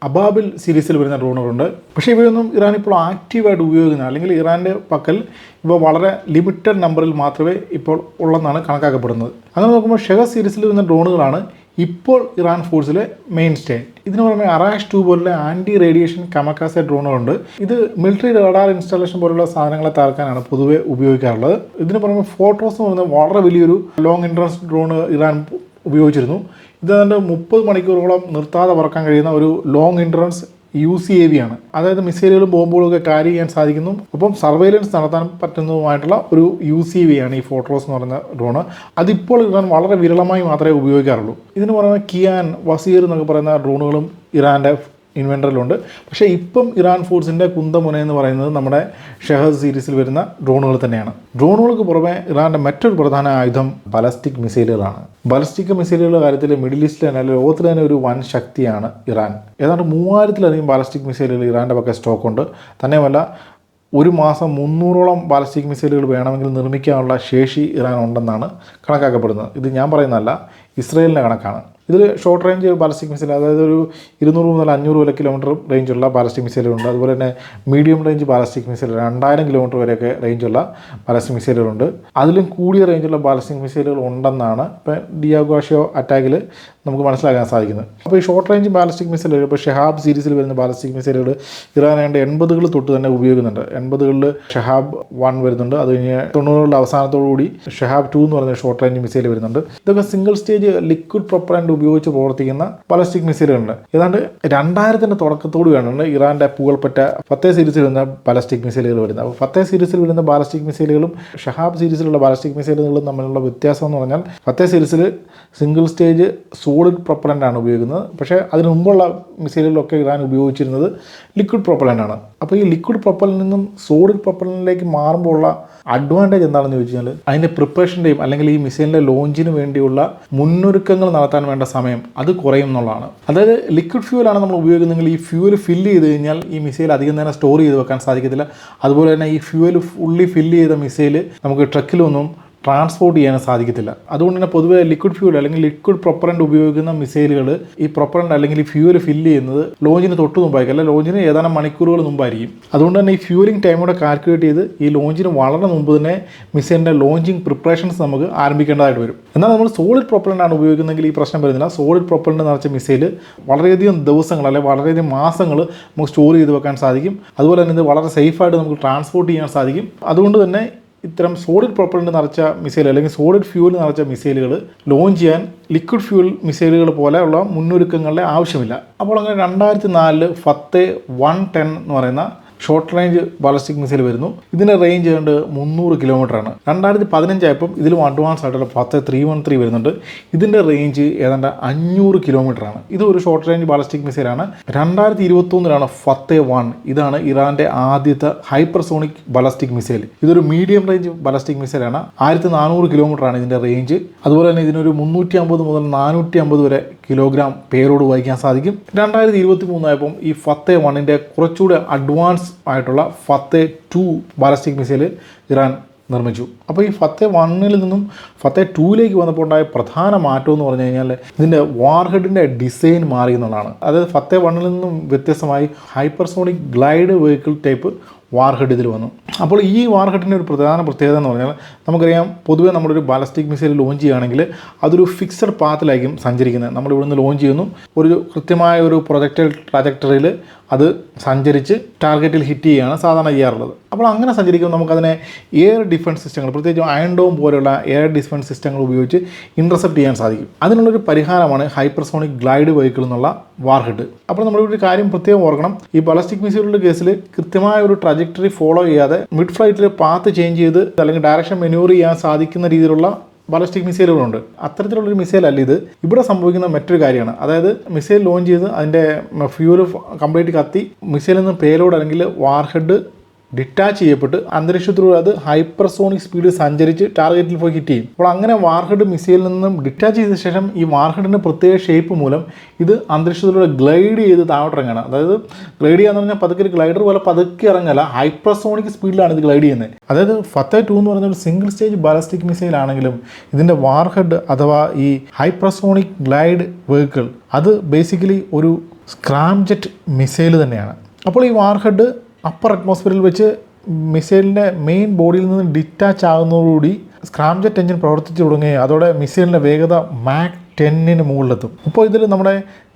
അബാബിൽ സീരീസിൽ വരുന്ന ഡ്രോണുകളുണ്ട്. പക്ഷേ ഇവയൊന്നും ഇറാൻ ഇപ്പോൾ ആക്റ്റീവായിട്ട് ഉപയോഗിക്കുന്ന, അല്ലെങ്കിൽ ഇറാൻ്റെ പക്കൽ ഇവ വളരെ ലിമിറ്റഡ് നമ്പറിൽ മാത്രമേ ഇപ്പോൾ ഉള്ളെന്നാണ് കണക്കാക്കപ്പെടുന്നത്. അങ്ങനെ നോക്കുമ്പോൾ ഷെഹസ് സീരീസിൽ വരുന്ന ഡ്രോണുകളാണ് ഇപ്പോൾ ഇറാൻ ഫോഴ്സിലെ മെയിൻ സ്റ്റേ. ഇതിന് പുറമെ അറാഷ് 2 പോലുള്ള ആൻറ്റി റേഡിയേഷൻ കമക്കാസെ ഡ്രോണുകളുണ്ട്. ഇത് മിലിറ്ററി റഡാർ ഇൻസ്റ്റാളേഷൻ പോലുള്ള സാധനങ്ങളെ തകർക്കാനാണ് പൊതുവെ ഉപയോഗിക്കാറുള്ളത്. ഇതിന് പുറമെ ഫോർട്രോസ് എന്ന് പറയുന്നത് വളരെ വലിയൊരു ലോങ് ഇൻട്രൻസ് ഡ്രോൺ ഇറാൻ ഉപയോഗിച്ചിരുന്നു. ഇതാണ്ട് 30 മണിക്കൂറോളം നിർത്താതെ പറക്കാൻ കഴിയുന്ന ഒരു ലോങ് ഇൻട്രൻസ് UCAV ആണ്. അതായത് മിസൈലുകളും ബോംബുകളും ഒക്കെ ക്യാരി ചെയ്യാൻ സാധിക്കുന്നു, ഒപ്പം സർവൈലൻസ് നടത്താൻ പറ്റുന്നതുമായിട്ടുള്ള ഒരു UCAV ആണ് ഈ ഫോർട്രോസ് എന്ന് പറയുന്ന ഡ്രോണ്. അതിപ്പോൾ ഇറാൻ വളരെ വിരളമായി മാത്രമേ ഉപയോഗിക്കാറുള്ളൂ. ഇതിന് പുറമെ കിയാൻ, വസീർ എന്നൊക്കെ പറയുന്ന ഡ്രോണുകളും ഇറാൻ്റെ ഇൻവെൻറ്ററിലുണ്ട്. പക്ഷേ ഇപ്പം ഇറാൻ ഫോഴ്സിൻ്റെ കുന്തമുന എന്ന് പറയുന്നത് നമ്മുടെ ഷെഹസ് സീരീസിൽ വരുന്ന ഡ്രോണുകൾ തന്നെയാണ്. ഡ്രോണുകൾക്ക് പുറമെ ഇറാൻ്റെ മറ്റൊരു പ്രധാന ആയുധം ബാലിസ്റ്റിക് മിസൈലുകളാണ്. ബാലിസ്റ്റിക് മിസൈലുകളുടെ കാര്യത്തിൽ മിഡിൽ ഈസ്റ്റിൽ തന്നെ, അല്ലെങ്കിൽ ലോകത്തിൽ തന്നെ ഒരു വൻ ശക്തിയാണ് ഇറാൻ. ഏതാണ്ട് 3000-ലധികം ബാലിസ്റ്റിക് മിസൈലുകൾ ഇറാൻ്റെ പക്കൽ സ്റ്റോക്കുണ്ട്. തന്നെയുമല്ല, ഒരു മാസം 300ഓളം ബാലിസ്റ്റിക് മിസൈലുകൾ വേണമെങ്കിൽ നിർമ്മിക്കാനുള്ള ശേഷി ഇറാൻ ഉണ്ടെന്നാണ് കണക്കാക്കപ്പെടുന്നത്. ഇത് ഞാൻ പറയുന്നതല്ല, ഇസ്രയേലിൻ്റെ കണക്കാണ്. ഇതിൽ ഷോർട്ട് റേഞ്ച് ബാലിസ്റ്റിക് മിസൈൽ, അതായത് ഒരു 200 മുതൽ 500 വരെ കിലോമീറ്റർ റേഞ്ചുള്ള ബാലിസ്റ്റിക് മിസൈലുകളുണ്ട്. അതുപോലെ തന്നെ medium range ballistic missile 2000 kilometre വരെയൊക്കെ റേഞ്ചുള്ള ബാലിസ്റ്റിക് മിസൈലുകളുണ്ട്. അതിലും കൂടിയ റേഞ്ചുള്ള ബാലിസ്റ്റിക് മിസൈലുകൾ ഉണ്ടെന്നാണ് ഇപ്പോൾ ഡിയാഗോഷ്യോ അറ്റാക്കിൽ നമുക്ക് മനസ്സിലാക്കാൻ സാധിക്കുന്നത്. അപ്പോൾ ഈ ഷോർട്ട് റേഞ്ച് ബാലിസ്റ്റിക് മിസൈലുകൾ, ഇപ്പോൾ ഷെഹാബ് സീരീസിൽ വരുന്ന ബാലിസ്റ്റിക് മിസൈലുകൾ ഇറാൻ ഏതാണ്ട് 80കൾ തൊട്ട് തന്നെ ഉപയോഗിക്കുന്നുണ്ട്. 80കളിൽ ഷെഹാബ് 1 വരുന്നുണ്ട്. അത് കഴിഞ്ഞ് 90കളുടെ അവസാനത്തോടുകൂടി ഷെഹാബ് 2 എന്ന് പറയുന്ന ഷോർട്ട് റേഞ്ച് മിസൈൽ വരുന്നുണ്ട്. ഇതൊക്കെ സിംഗിൾ സ്റ്റേജ് ലിക്വിഡ് പ്രൊപ്പലൻ്റ് ഉപയോഗിച്ച് പ്രവർത്തിക്കുന്ന ബാലിസ്റ്റിക് മിസൈലുകളുണ്ട്. ഏതാണ്ട് 2000-ന്റെ തുടക്കത്തോടുകൂടിയാണ് ഇറാൻ്റെ പുകൾപ്പെട്ട ഫത്തേ സീരീസിൽ വരുന്ന ബാലിസ്റ്റിക് മിസൈലുകൾ വരുന്നത്. അപ്പോൾ ഫത്തേ സീരീസിൽ വരുന്ന ബാലിസ്റ്റിക് മിസൈലുകളും ഷെഹാബ് സീരീസിലുള്ള ബാലിസ്റ്റിക് മിസൈലുകളും തമ്മിലുള്ള വ്യത്യാസം എന്ന് പറഞ്ഞാൽ ഫത്തേ സീരീസിൽ സിംഗിൾ സ്റ്റേജ് സോളിഡ് പ്രൊപ്പലൻ്റ് ആണ് ഉപയോഗിക്കുന്നത്. പക്ഷേ അതിന് മുമ്പുള്ള മിസൈലുകളിലൊക്കെ ഇറാൻ ഉപയോഗിച്ചിരുന്നത് ലിക്വിഡ് പ്രൊപ്പലൻ്റ് ആണ്. അപ്പോൾ ഈ ലിക്വിഡ് പ്രൊപ്പലിൽ നിന്നും സോളിഡ് പ്രൊപ്പലിലേക്ക് മാറുമ്പോൾ ഉള്ള അഡ്വാൻറ്റേജ് എന്താണെന്ന് ചോദിച്ചു കഴിഞ്ഞാൽ അതിൻ്റെ പ്രിപ്പറേഷൻ്റെയും, അല്ലെങ്കിൽ ഈ മിസൈലിൻ്റെ ലോഞ്ചിന് വേണ്ടിയുള്ള മുന്നൊരുക്കങ്ങൾ നടത്താൻ വേണ്ട സമയം അത് കുറയും എന്നുള്ളതാണ്. അതായത് ലിക്വിഡ് ഫ്യൂവലാണ് നമ്മൾ ഉപയോഗിക്കുന്നതെങ്കിൽ ഈ ഫ്യൂവൽ ഫില്ല് ചെയ്ത് കഴിഞ്ഞാൽ ഈ മിസൈൽ അധികം നേരം സ്റ്റോർ ചെയ്ത് വെക്കാൻ സാധിക്കത്തില്ല. അതുപോലെ തന്നെ ഈ ഫ്യൂവൽ ഫുള്ളി ഫില്ല് ചെയ്ത മിസൈൽ നമുക്ക് ട്രക്കിലൊന്നും ട്രാൻസ്പോർട്ട് ചെയ്യാൻ സാധിക്കത്തില്ല. അതുകൊണ്ട് തന്നെ പൊതുവെ ലിക്വിഡ് ഫ്യൂൽ അല്ലെങ്കിൽ ലിക്വിഡ് പ്രൊപ്പറൻ്റ് ഉപയോഗിക്കുന്ന മിസൈലുകൾ ഈ പ്രൊപ്പറൻ്റ് അല്ലെങ്കിൽ ഈ ഫ്യൂവൽ ഫില്ല് ചെയ്യുന്നത് ലോഞ്ചിന് തൊട്ട് മുമ്പായിരിക്കും, അല്ല ലോഞ്ചിന് ഏതാനും മണിക്കൂറുകൾ മുമ്പായിരിക്കും. അതുകൊണ്ട് തന്നെ ഈ ഫ്യൂലിംഗ് ടൈമോടെ കാൽക്കുലേറ്റ് ചെയ്ത് ഈ ലോഞ്ചിന് വളരെ മുമ്പ് തന്നെ മിസൈലിൻ്റെ ലോഞ്ചിങ് പ്രിപ്പറേഷൻസ് നമുക്ക് ആരംഭിക്കേണ്ടതായിട്ട് വരും. എന്നാൽ നമ്മൾ സോളിഡ് പ്രൊപ്പലൻ്റ് ആണ് ഉപയോഗിക്കുന്നതെങ്കിൽ ഈ പ്രശ്നം വരുന്നില്ല. സോളിഡ് പ്രൊപ്പലൻ്റ് നിറച്ച മിസൈൽ വളരെയധികം ദിവസങ്ങൾ അല്ലെങ്കിൽ വളരെയധികം മാസങ്ങൾ നമുക്ക് സ്റ്റോർ ചെയ്ത് വെക്കാൻ സാധിക്കും. അതുപോലെ തന്നെ ഇത് വളരെ സേഫായിട്ട് നമുക്ക് ട്രാൻസ്പോർട്ട് ചെയ്യാൻ സാധിക്കും. അതുകൊണ്ട് തന്നെ ഇത്തരം സോളിഡ് പ്രൊപ്പലൻ്റ് നിറച്ച മിസൈൽ അല്ലെങ്കിൽ സോളിഡ് ഫ്യൂൽ നിറച്ച മിസൈലുകൾ ലോഞ്ച് ചെയ്യാൻ ലിക്വിഡ് ഫ്യൂൽ മിസൈലുകൾ പോലെയുള്ള മുന്നൊരുക്കങ്ങളുടെ ആവശ്യമില്ല. അപ്പോൾ അങ്ങനെ 2004 ഫത്തേ 110 എന്ന് പറയുന്ന ഷോർട്ട് റേഞ്ച് ബാലിസ്റ്റിക് മിസൈൽ വരുന്നു. ഇതിൻ്റെ റേഞ്ച് ഏതാണ്ട് 300 കിലോമീറ്ററാണ്. 2015 ആയപ്പം ഇതിലും അഡ്വാൻസ് ആയിട്ടുള്ള ഫത്തേ 313 വരുന്നുണ്ട്. ഇതിൻ്റെ റേഞ്ച് ഏതാണ്ട് 500 കിലോമീറ്ററാണ്. ഇത് ഒരു ഷോർട്ട് റേഞ്ച് ബാലിസ്റ്റിക് മിസൈലാണ്. 2021 ഫത്തേ 1. ഇതാണ് ഇറാൻ്റെ ആദ്യത്തെ ഹൈപ്പർസോണിക് ബാലിസ്റ്റിക് മിസൈൽ. ഇതൊരു മീഡിയം റേഞ്ച് ബാലിസ്റ്റിക് മിസൈലാണ്. 1400 കിലോമീറ്ററാണ് ഇതിൻ്റെ റേഞ്ച്. അതുപോലെ തന്നെ ഇതിനൊരു 350 മുതൽ 450 വരെ കിലോഗ്രാം പേരോട് വഹിക്കാൻ സാധിക്കും. 2023 ആയപ്പം ഈ ഫത്തേ 1ൻ്റെ കുറച്ചുകൂടെ അഡ്വാൻസ് ആയിട്ടുള്ള ഫത്തേ 2 ബാലിസ്റ്റിക് മിസൈൽ ഇറാൻ നിർമ്മിച്ചു. അപ്പോൾ ഈ ഫത്തേ 1ൽ നിന്നും ഫത്തേ 2ലേക്ക് വന്നപ്പോൾ ഉണ്ടായ പ്രധാന മാറ്റം എന്ന് പറഞ്ഞു കഴിഞ്ഞാൽ ഇതിൻ്റെ വാർഹെഡിൻ്റെ ഡിസൈൻ മാറി എന്നുള്ളതാണ്. അതായത് ഫത്തേ 1ൽ നിന്നും വ്യത്യസ്തമായി hypersonic glide vehicle type warhead ഇതിൽ വന്നു. അപ്പോൾ ഈ വാർഹെഡിൻ്റെ ഒരു പ്രധാന പ്രത്യേകത എന്ന് പറഞ്ഞാൽ നമുക്കറിയാം, പൊതുവേ നമ്മളൊരു ബാലിസ്റ്റിക് മിസൈൽ ലോഞ്ച് ചെയ്യുകയാണെങ്കിൽ അതൊരു ഫിക്സഡ് പാത്തിലായിരിക്കും സഞ്ചരിക്കുന്നത്. നമ്മളിവിടുന്ന് ലോഞ്ച് ചെയ്യുന്നു, ഒരു കൃത്യമായ ഒരു പ്രൊജക്ടൈൽ ട്രാജക്ടറിയിൽ അത് സഞ്ചരിച്ച് ടാർഗറ്റിൽ ഹിറ്റ് ചെയ്യുകയാണ് സാധാരണ ചെയ്യാറുള്ളത്. അപ്പോൾ അങ്ങനെ സഞ്ചരിക്കുമ്പോൾ നമുക്കതിനെ എയർ ഡിഫൻസ് സിസ്റ്റങ്ങൾ, പ്രത്യേകിച്ച് അയൺ ഡോം പോലെയുള്ള എയർ ഡിഫൻസ് സിസ്റ്റങ്ങൾ ഉപയോഗിച്ച് ഇൻ്റർസെപ്റ്റ് ചെയ്യാൻ സാധിക്കും. അതിനുള്ളൊരു പരിഹാരമാണ് ഹൈപ്പർസോണിക് ഗ്ലൈഡ് വെഹിക്കിൾ എന്നുള്ള വാർഹെഡ്. അപ്പോൾ നമ്മളൊരു കാര്യം പ്രത്യേകം ഓർക്കണം, ഈ ബാലിസ്റ്റിക് മിസൈലുകളുടെ കേസിൽ കൃത്യമായ ഒരു ട്രാജക്ടറി ഫോളോ ചെയ്യാതെ മിഡ് ഫ്ലൈറ്റിൽ പാത്ത് ചേഞ്ച് ചെയ്ത് അല്ലെങ്കിൽ ഡയറക്ഷൻ മെനൂവർ ചെയ്യാൻ സാധിക്കുന്ന രീതിയിലുള്ള ബാലിസ്റ്റിക് മിസൈലുകളുണ്ട്. അത്തരത്തിലുള്ളൊരു മിസൈലല്ല ഇത്. ഇവിടെ സംഭവിക്കുന്ന മറ്റൊരു കാര്യമാണ്. അതായത് മിസൈൽ ലോഞ്ച് ചെയ്ത് അതിൻ്റെ ഫ്യൂല് കംപ്ലീറ്റ് കത്തി മിസൈലിൽ നിന്ന് പേലോഡ് അല്ലെങ്കിൽ വാർഹെഡ് ഡിറ്റാച്ച് ചെയ്യപ്പെട്ട് അന്തരീക്ഷത്തിലൂടെ അത് ഹൈപ്പർസോണിക് സ്പീഡിൽ സഞ്ചരിച്ച് ടാർഗറ്റിൽ പോയി ഹിറ്റ് ചെയ്യും. അപ്പോൾ അങ്ങനെ വാർഹെഡ് മിസൈലിൽ നിന്നും ഡിറ്റാച്ച് ചെയ്ത ശേഷം ഈ വാർഹെഡിൻ്റെ പ്രത്യേക ഷേപ്പ് മൂലം ഇത് അന്തരീക്ഷത്തിലൂടെ ഗ്ലൈഡ് ചെയ്ത് താഴോട്ടിറങ്ങണം. അതായത് ഗ്ലൈഡ് ചെയ്യാന്ന് പറഞ്ഞാൽ പതുക്കെ ഗ്ലൈഡർ പോലെ പതുക്കെ ഇറങ്ങല, ഹൈപ്പർസോണിക് സ്പീഡിലാണ് ഇത് ഗ്ലൈഡ് ചെയ്യുന്നത്. അതായത് ഫത്തേഹ് 2 എന്ന് പറഞ്ഞ ഒരു സിംഗിൾ സ്റ്റേജ് ബാലിസ്റ്റിക് മിസൈൽ ആണെങ്കിലും ഇതിൻ്റെ വാർഹെഡ് അഥവാ ഈ ഹൈപ്പർസോണിക് ഗ്ലൈഡ് വെഹിക്കിൾ അത് ബേസിക്കലി ഒരു സ്ക്രാംജെറ്റ് മിസൈൽ തന്നെയാണ്. അപ്പോൾ ഈ വാർഹെഡ് അപ്പർ അറ്റ്മോസ്ഫിയറിൽ വെച്ച് മിസൈലിൻ്റെ മെയിൻ ബോഡിയിൽ നിന്ന് ഡിറ്റാച്ച് ആകുന്നതോടുകൂടി സ്ക്രാംജെറ്റ് എഞ്ചിൻ പ്രവർത്തിച്ചു തുടങ്ങുകയും അതോടെ മിസൈലിൻ്റെ വേഗത മാക് 10 മുകളിലെത്തും. അപ്പോൾ ഇതിൽ നമ്മുടെ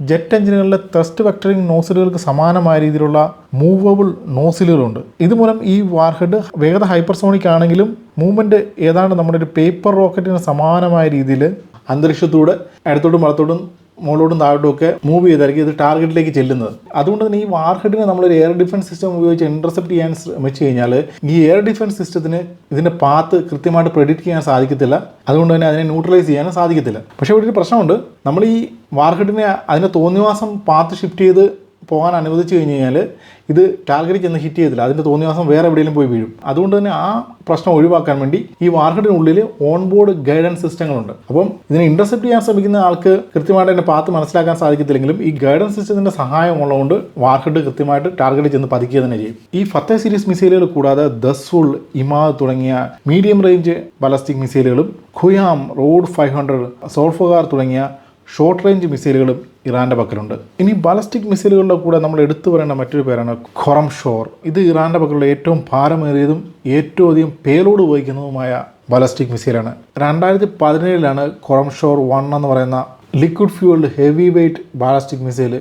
ജെറ്റ് എഞ്ചിനുകളിലെ ത്രസ്റ്റ് വെക്ടറിംഗ് നോസിലുകൾക്ക് സമാനമായ രീതിയിലുള്ള മൂവബിൾ നോസിലുകളുണ്ട്. ഇതുമൂലം ഈ വാർഹെഡ് വേഗത ഹൈപ്പർസോണിക് ആണെങ്കിലും മൂവ്മെൻറ്റ് ഏതാണ്ട് നമ്മുടെ ഒരു പേപ്പർ റോക്കറ്റിന് സമാനമായ രീതിയിൽ അന്തരീക്ഷത്തൂടെ ഇടത്തോട്ടും വലത്തോട്ടും മുകളിലോട്ടും താഴോട്ടും ഒക്കെ മൂവ് ചെയ്തായിരിക്കും ഇത് ടാർഗറ്റിലേക്ക് ചെല്ലുന്നത്. അതുകൊണ്ട് തന്നെ ഈ വാർഹെഡിനെ നമ്മളൊരു എയർ ഡിഫൻസ് സിസ്റ്റം ഉപയോഗിച്ച് ഇൻ്റർസെപ്റ്റ് ചെയ്യാൻ ശ്രമിച്ചു കഴിഞ്ഞാൽ ഈ എയർ ഡിഫൻസ് സിസ്റ്റത്തിന് ഇതിൻ്റെ പാത്ത് കൃത്യമായിട്ട് പ്രെഡിക്റ്റ് ചെയ്യാൻ സാധിക്കത്തില്ല. അതുകൊണ്ട് തന്നെ അതിനെ ന്യൂട്രലൈസ് ചെയ്യാനും സാധിക്കത്തില്ല. പക്ഷേ ഇവിടെ ഒരു പ്രശ്നമുണ്ട്. നമ്മൾ ഈ വാർഹെഡിനെ അതിൻ്റെ തോന്നിവാസം പാത്ത് ഷിഫ്റ്റ് ചെയ്ത് പോകാൻ അനുവദിച്ചു കഴിഞ്ഞ് കഴിഞ്ഞാൽ ഇത് ടാർഗറ്റിൽ ചെന്ന് ഹിറ്റ് ചെയ്തില്ല, അതിൻ്റെ തോന്നിവാസം വേറെ എവിടെയെങ്കിലും പോയി വീഴും. അതുകൊണ്ട് തന്നെ ആ പ്രശ്നം ഒഴിവാക്കാൻ വേണ്ടി ഈ വാർഹെഡിനുള്ളിൽ ഓൺ ബോർഡ് ഗൈഡൻസ് സിസ്റ്റങ്ങളുണ്ട്. അപ്പം ഇതിനെ ഇൻ്റർസെപ്റ്റ് ചെയ്യാൻ ശ്രമിക്കുന്ന ആൾക്ക് കൃത്യമായിട്ട് അതിൻ്റെ പാത്ത് മനസ്സിലാക്കാൻ സാധിക്കത്തില്ലെങ്കിലും ഈ ഗൈഡൻസ് സിസ്റ്റത്തിൻ്റെ സഹായം ഉള്ളതുകൊണ്ട് വാർഹെഡ് കൃത്യമായിട്ട് ടാർഗറ്റിൽ ചെന്ന് പതിക്കുക തന്നെ ചെയ്യും. ഈ ഫത്തേഹ് സീരീസ് മിസൈലുകൾ കൂടാതെ ദസ്സുൾ, ഇമാദ് തുടങ്ങിയ മീഡിയം റേഞ്ച് ബാലിസ്റ്റിക് മിസൈലുകളും ഖുയാം, റോഡ് 500, സോൾഫഗാർ തുടങ്ങിയ ഷോർട്ട് റേഞ്ച് മിസൈലുകളും ഇറാൻ്റെ പക്കലുണ്ട്. ഇനി ബാലിസ്റ്റിക് മിസൈലുകളുടെ കൂടെ നമ്മൾ എടുത്തു പറയേണ്ട മറ്റൊരു പേരാണ് ഖൊറംഷോർ. ഇത് ഇറാൻ്റെ പക്കലുള്ള ഏറ്റവും ഭാരമേറിയതും ഏറ്റവും അധികം പേലോഡ് വഹിക്കുന്നതുമായ ബാലിസ്റ്റിക് മിസൈലാണ്. 2017 ഖൊറംഷോർ 1 എന്ന് പറയുന്ന liquid fuelled heavy weight ballistic missile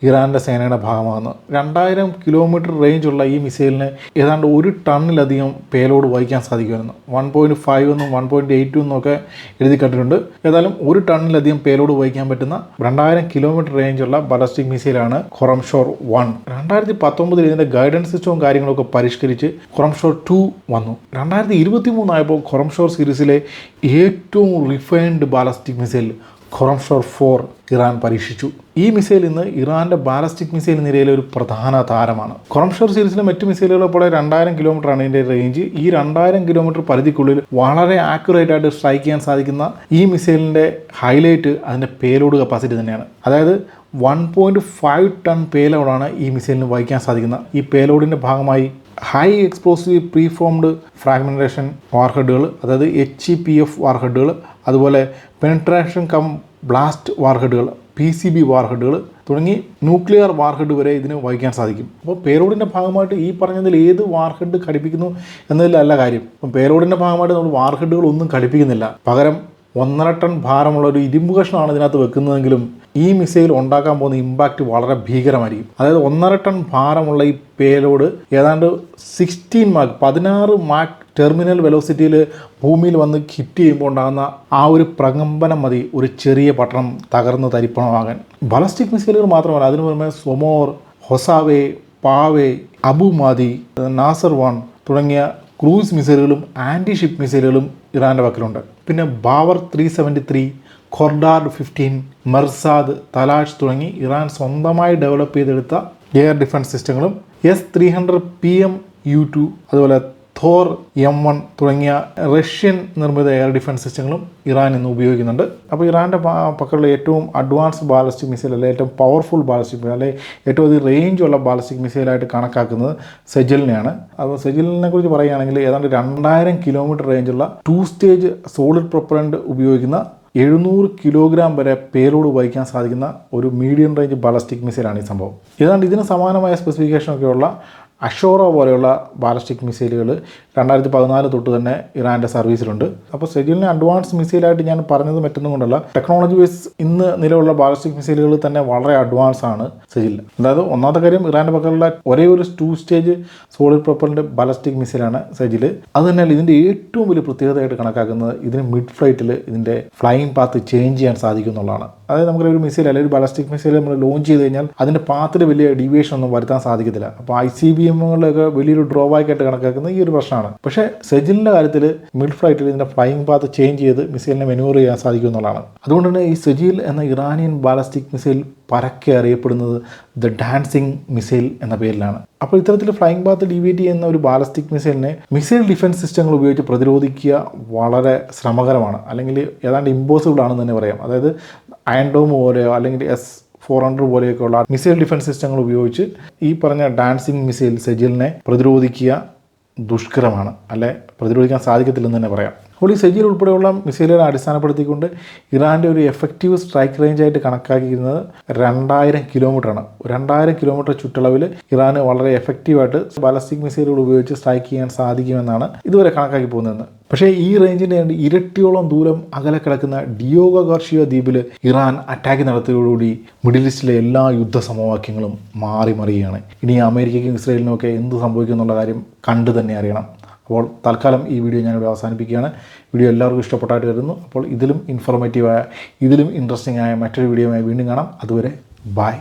ഇറാൻ്റെ സേനയുടെ ഭാഗമാകുന്നത്. 2000 കിലോമീറ്റർ റേഞ്ചുള്ള ഈ മിസൈലിന് ഏതാണ്ട് 1 ടണ്ണിലധികം പേലോഡ് വഹിക്കാൻ സാധിക്കുമായിരുന്നു. 1.5 എന്നും 1.82 എന്നൊക്കെ എഴുതി കണ്ടിട്ടുണ്ട്. ഏതായാലും 1 ടണ്ണിലധികം പേലോഡ് വഹിക്കാൻ പറ്റുന്ന 2000 കിലോമീറ്റർ റേഞ്ചുള്ള ബാലിസ്റ്റിക് മിസൈലാണ് ഖൊറംഷോർ 1. 2019 ഇതിൻ്റെ ഗൈഡൻസ് സിസ്റ്റവും കാര്യങ്ങളൊക്കെ പരിഷ്കരിച്ച് ഖൊറംഷോർ 2 വന്നു. 2023 ആയപ്പോൾ ഖൊറംഷോർ സീരീസിലെ ഏറ്റവും റിഫൈൻഡ് ബാലിസ്റ്റിക് മിസൈൽ ഖൊറംഷോർ 4 ഇറാൻ പരീക്ഷിച്ചു. ഈ മിസൈൽ ഇന്ന് ഇറാൻ്റെ ബാലിസ്റ്റിക് മിസൈൽ നിരയിലെ ഒരു പ്രധാന താരമാണ്. ഖൊറംഷോർ സീരീസിലെ മറ്റ് മിസൈലുകളെ പോലെ 2000 കിലോമീറ്ററാണ് ഇതിൻ്റെ റേഞ്ച്. ഈ 2000 കിലോമീറ്റർ പരിധിക്കുള്ളിൽ വളരെ ആക്യുറേറ്റ് ആയിട്ട് സ്ട്രൈക്ക് ചെയ്യാൻ സാധിക്കുന്ന ഈ മിസൈലിൻ്റെ ഹൈലൈറ്റ് അതിൻ്റെ പേലോഡ് കപ്പാസിറ്റി തന്നെയാണ്. അതായത് 1.5 ടൺ പേലോഡാണ് ഈ മിസൈലിന് വഹിക്കാൻ സാധിക്കുന്നത്. ഈ പേലോഡിൻ്റെ ഭാഗമായി ഹൈ എക്സ്പ്ലോസീവ് പ്രീഫോംഡ് ഫ്രാഗ്മെൻറ്റേഷൻ വാർഹെഡുകൾ, അതായത് HEPF വാർഹെഡുകൾ, അതുപോലെ പെനിട്രേഷൻ കം ബ്ലാസ്റ്റ് വാർഹെഡുകൾ, PCB വാർഹെഡുകൾ തുടങ്ങി ന്യൂക്ലിയർ വാർഹെഡ് വരെ ഇതിന് വഹിക്കാൻ സാധിക്കും. അപ്പോൾ പേലോഡിൻ്റെ ഭാഗമായിട്ട് ഈ പറഞ്ഞതിൽ ഏത് വാർഹെഡ് ഘടിപ്പിക്കുന്നു എന്നതിലല്ല കാര്യം. അപ്പം പേലോഡിൻ്റെ ഭാഗമായിട്ട് നമ്മൾ വാർഹെഡുകൾ ഒന്നും ഘടിപ്പിക്കുന്നില്ല. പകരം 1.5 ടൺ ഭാരമുള്ള ഒരു ഇരുമ്പ് കഷ്ണമാണ് ഇതിനകത്ത് വെക്കുന്നതെങ്കിലും ഈ മിസൈൽ ഉണ്ടാക്കാൻ പോകുന്ന ഇമ്പാക്റ്റ് വളരെ ഭീകരമായിരിക്കും. അതായത് 1.5 ടൺ ഭാരമുള്ള ഈ പേലോഡ് ഏതാണ്ട് 16 മാക് ടെർമിനൽ വെലോസിറ്റിയിൽ ഭൂമിയിൽ വന്ന് ഹിറ്റ് ചെയ്യുമ്പോൾ ഉണ്ടാകുന്ന ആ ഒരു പ്രകമ്പനം മതി ഒരു ചെറിയ പട്ടണം തകർന്ന് തരിപ്പണമാകാൻ. ബാലിസ്റ്റിക് മിസൈലുകൾ മാത്രമല്ല, അതിനു പുറമെ സൊമോർ, ഹൊസാവേ, പാവേ, അബുമാദി, നാസർ 1 തുടങ്ങിയ ക്രൂസ് മിസൈലുകളും ആൻറ്റി ഷിപ്പ് മിസൈലുകളും ഇറാൻ്റെ പക്കലുണ്ട്. പിന്നെ ബാവർ 373, ഖൊർഡാർഡ് 15, മെർസാദ്, തലാഷ് തുടങ്ങി ഇറാൻ സ്വന്തമായി ഡെവലപ്പ് ചെയ്തെടുത്ത എയർ ഡിഫൻസ് സിസ്റ്റങ്ങളും S-300 PM-U2 അതുപോലെ തോർ M1 തുടങ്ങിയ റഷ്യൻ നിർമ്മിത എയർ ഡിഫൻസ് സിസ്റ്റങ്ങളും ഇറാൻ ഇന്ന് ഉപയോഗിക്കുന്നുണ്ട്. അപ്പോൾ ഇറാൻ്റെ പക്കലുള്ള ഏറ്റവും അഡ്വാൻസ്ഡ് ബാലിസ്റ്റിക് മിസൈൽ അല്ലെങ്കിൽ ഏറ്റവും പവർഫുൾ ബാലിസ്റ്റിക് മിസൈൽ അല്ലെങ്കിൽ ഏറ്റവും അധികം റേഞ്ചുള്ള ബാലിസ്റ്റിക് മിസൈലായിട്ട് കണക്കാക്കുന്നത് സെജലിനെയാണ്. അപ്പോൾ സെജലിനെ കുറിച്ച് പറയുകയാണെങ്കിൽ ഏതാണ്ട് 2000 കിലോമീറ്റർ റേഞ്ചുള്ള 2 സ്റ്റേജ് സോളിഡ് പ്രൊപ്പലൻ്റ് ഉപയോഗിക്കുന്ന 700 കിലോഗ്രാം വരെ പേലോഡ് വഹിക്കാൻ സാധിക്കുന്ന ഒരു മീഡിയം റേഞ്ച് ബാലിസ്റ്റിക് മിസൈലാണ് ഈ സംഭവം. ഏതാണ്ട് ഇതിന് സമാനമായ സ്പെസിഫിക്കേഷനൊക്കെയുള്ള അഷോറ പോലെയുള്ള ബാലിസ്റ്റിക് മിസൈലുകൾ 2014 തൊട്ട് തന്നെ ഇറാൻ്റെ സർവീസിലുണ്ട്. അപ്പോൾ സെജിലിനെ അഡ്വാൻസ് മിസൈലായിട്ട് ഞാൻ പറഞ്ഞത് മറ്റൊന്നും കൊണ്ടല്ല, ടെക്നോളജി വൈസ് ഇന്ന് നിലവിലുള്ള ബാലിസ്റ്റിക് മിസൈലുകൾ തന്നെ വളരെ അഡ്വാൻസ് ആണ് സെജിൽ. അതായത് ഒന്നാമത്തെ കാര്യം, ഇറാൻ്റെ പക്കലുള്ള ഒരേ ഒരു 2 സ്റ്റേജ് സോളിഡ് പ്രൊപ്പലൻ്റ് ബാലിസ്റ്റിക് മിസൈലാണ് സെജിൽ. അത് തന്നെയല്ല ഇതിൻ്റെ ഏറ്റവും വലിയ പ്രത്യേകതയായിട്ട് കണക്കാക്കുന്നത് ഇതിന് മിഡ് ഫ്ലൈറ്റിൽ ഇതിൻ്റെ ഫ്ലൈയിങ് പാത്ത് ചേഞ്ച് ചെയ്യാൻ സാധിക്കും എന്നുള്ളതാണ്. അതായത് നമുക്കൊരു മിസൈൽ അല്ലെങ്കിൽ ഒരു ബാലിസ്റ്റിക് മിസൈൽ നമ്മൾ ലോഞ്ച് ചെയ്ത് കഴിഞ്ഞാൽ അതിൻ്റെ പാത്തിൽ വലിയ ഡീവിയേഷൻ ഒന്നും വരുത്താൻ സാധിക്കത്തില്ല. അപ്പോൾ ICBMകളിലൊക്കെ വലിയൊരു ഡ്രോബാക്ക് ആയിട്ട് കണക്കാക്കുന്ന ഈ ഒരു പ്രശ്നമാണ്. പക്ഷേ സെജിലിൻ്റെ കാര്യത്തിൽ മിഡ് ഫ്ലൈറ്റിൽ ഇതിൻ്റെ ഫ്ലൈയിങ് പാത്ത് ചേഞ്ച് ചെയ്ത് മിസൈലിനെ മെനൂവർ ചെയ്യാൻ സാധിക്കും എന്നുള്ളതാണ്. അതുകൊണ്ട് തന്നെ ഈ സെജിൽ എന്ന ഇറാനിയൻ ബാലിസ്റ്റിക് മിസൈൽ പരക്കെ അറിയപ്പെടുന്നത് ദ ഡാൻസിങ് മിസൈൽ എന്ന പേരിലാണ്. അപ്പോൾ ഇത്തരത്തിൽ ഫ്ലൈയിങ് പാത്ത് ഡീവിയേറ്റ് ചെയ്യുന്ന ഒരു ബാലിസ്റ്റിക് മിസൈലിനെ മിസൈൽ ഡിഫൻസ് സിസ്റ്റങ്ങൾ ഉപയോഗിച്ച് പ്രതിരോധിക്കുക വളരെ ശ്രമകരമാണ്, അല്ലെങ്കിൽ ഏതാണ്ട് ഇമ്പോസിബിൾ ആണെന്ന് തന്നെ പറയാം. അതായത് അയൺ ഡോം പോലെയോ അല്ലെങ്കിൽ S-400 പോലെയൊക്കെയുള്ള മിസൈൽ ഡിഫൻസ് സിസ്റ്റങ്ങൾ ഉപയോഗിച്ച് ഈ പറഞ്ഞ ഡാൻസിങ് മിസൈൽ സെജിലിനെ പ്രതിരോധിക്കുക ദുഷ്കരമാണ്, അല്ലെ പ്രതിരോധിക്കാൻ സാധിക്കത്തില്ലെന്ന് തന്നെ പറയാം. അപ്പോൾ ഈ സെജിൽ ഉൾപ്പെടെയുള്ള മിസൈലുകളെ അടിസ്ഥാനപ്പെടുത്തിക്കൊണ്ട് ഇറാൻ്റെ ഒരു എഫക്റ്റീവ് സ്ട്രൈക്ക് റേഞ്ചായിട്ട് കണക്കാക്കിയിരുന്നത് 2000 കിലോമീറ്ററാണ്. 2000 കിലോമീറ്റർ ചുറ്റളവിൽ ഇറാന് വളരെ എഫക്റ്റീവായിട്ട് ബാലിസ്റ്റിക് മിസൈലുകൾ ഉപയോഗിച്ച് സ്ട്രൈക്ക് ചെയ്യാൻ സാധിക്കുമെന്നാണ് ഇതുവരെ കണക്കാക്കി പോകുന്നത്. പക്ഷേ ഈ റേഞ്ചിൻ്റെ ഇരട്ടിയോളം ദൂരം അകലെ കിടക്കുന്ന ഡിയോഗോ ഗാർഷിയ ദ്വീപിൽ ഇറാൻ അറ്റാക്ക് നടത്തിയതോടുകൂടി മിഡിൽ ഈസ്റ്റിലെ എല്ലാ യുദ്ധ സമവാക്യങ്ങളും മാറി മറിയുകയാണ്. ഇനി അമേരിക്കയ്ക്കും ഇസ്രായേലിനും ഒക്കെ എന്ത് സംഭവിക്കും എന്നുള്ള കാര്യം കണ്ടു തന്നെ അറിയണം. അപ്പോൾ തൽക്കാലം ഈ വീഡിയോ ഞാനിവിടെ അവസാനിപ്പിക്കുകയാണ്. വീഡിയോ എല്ലാവർക്കും ഇഷ്ടപ്പെട്ടായിട്ട് വരുന്നു. അപ്പോൾ ഇതിലും ഇൻഫോർമേറ്റീവായ ഇതിലും ഇൻട്രസ്റ്റിംഗ് ആയ മറ്റൊരു വീഡിയോയുമായി വീണ്ടും കാണാം. അതുവരെ ബൈ.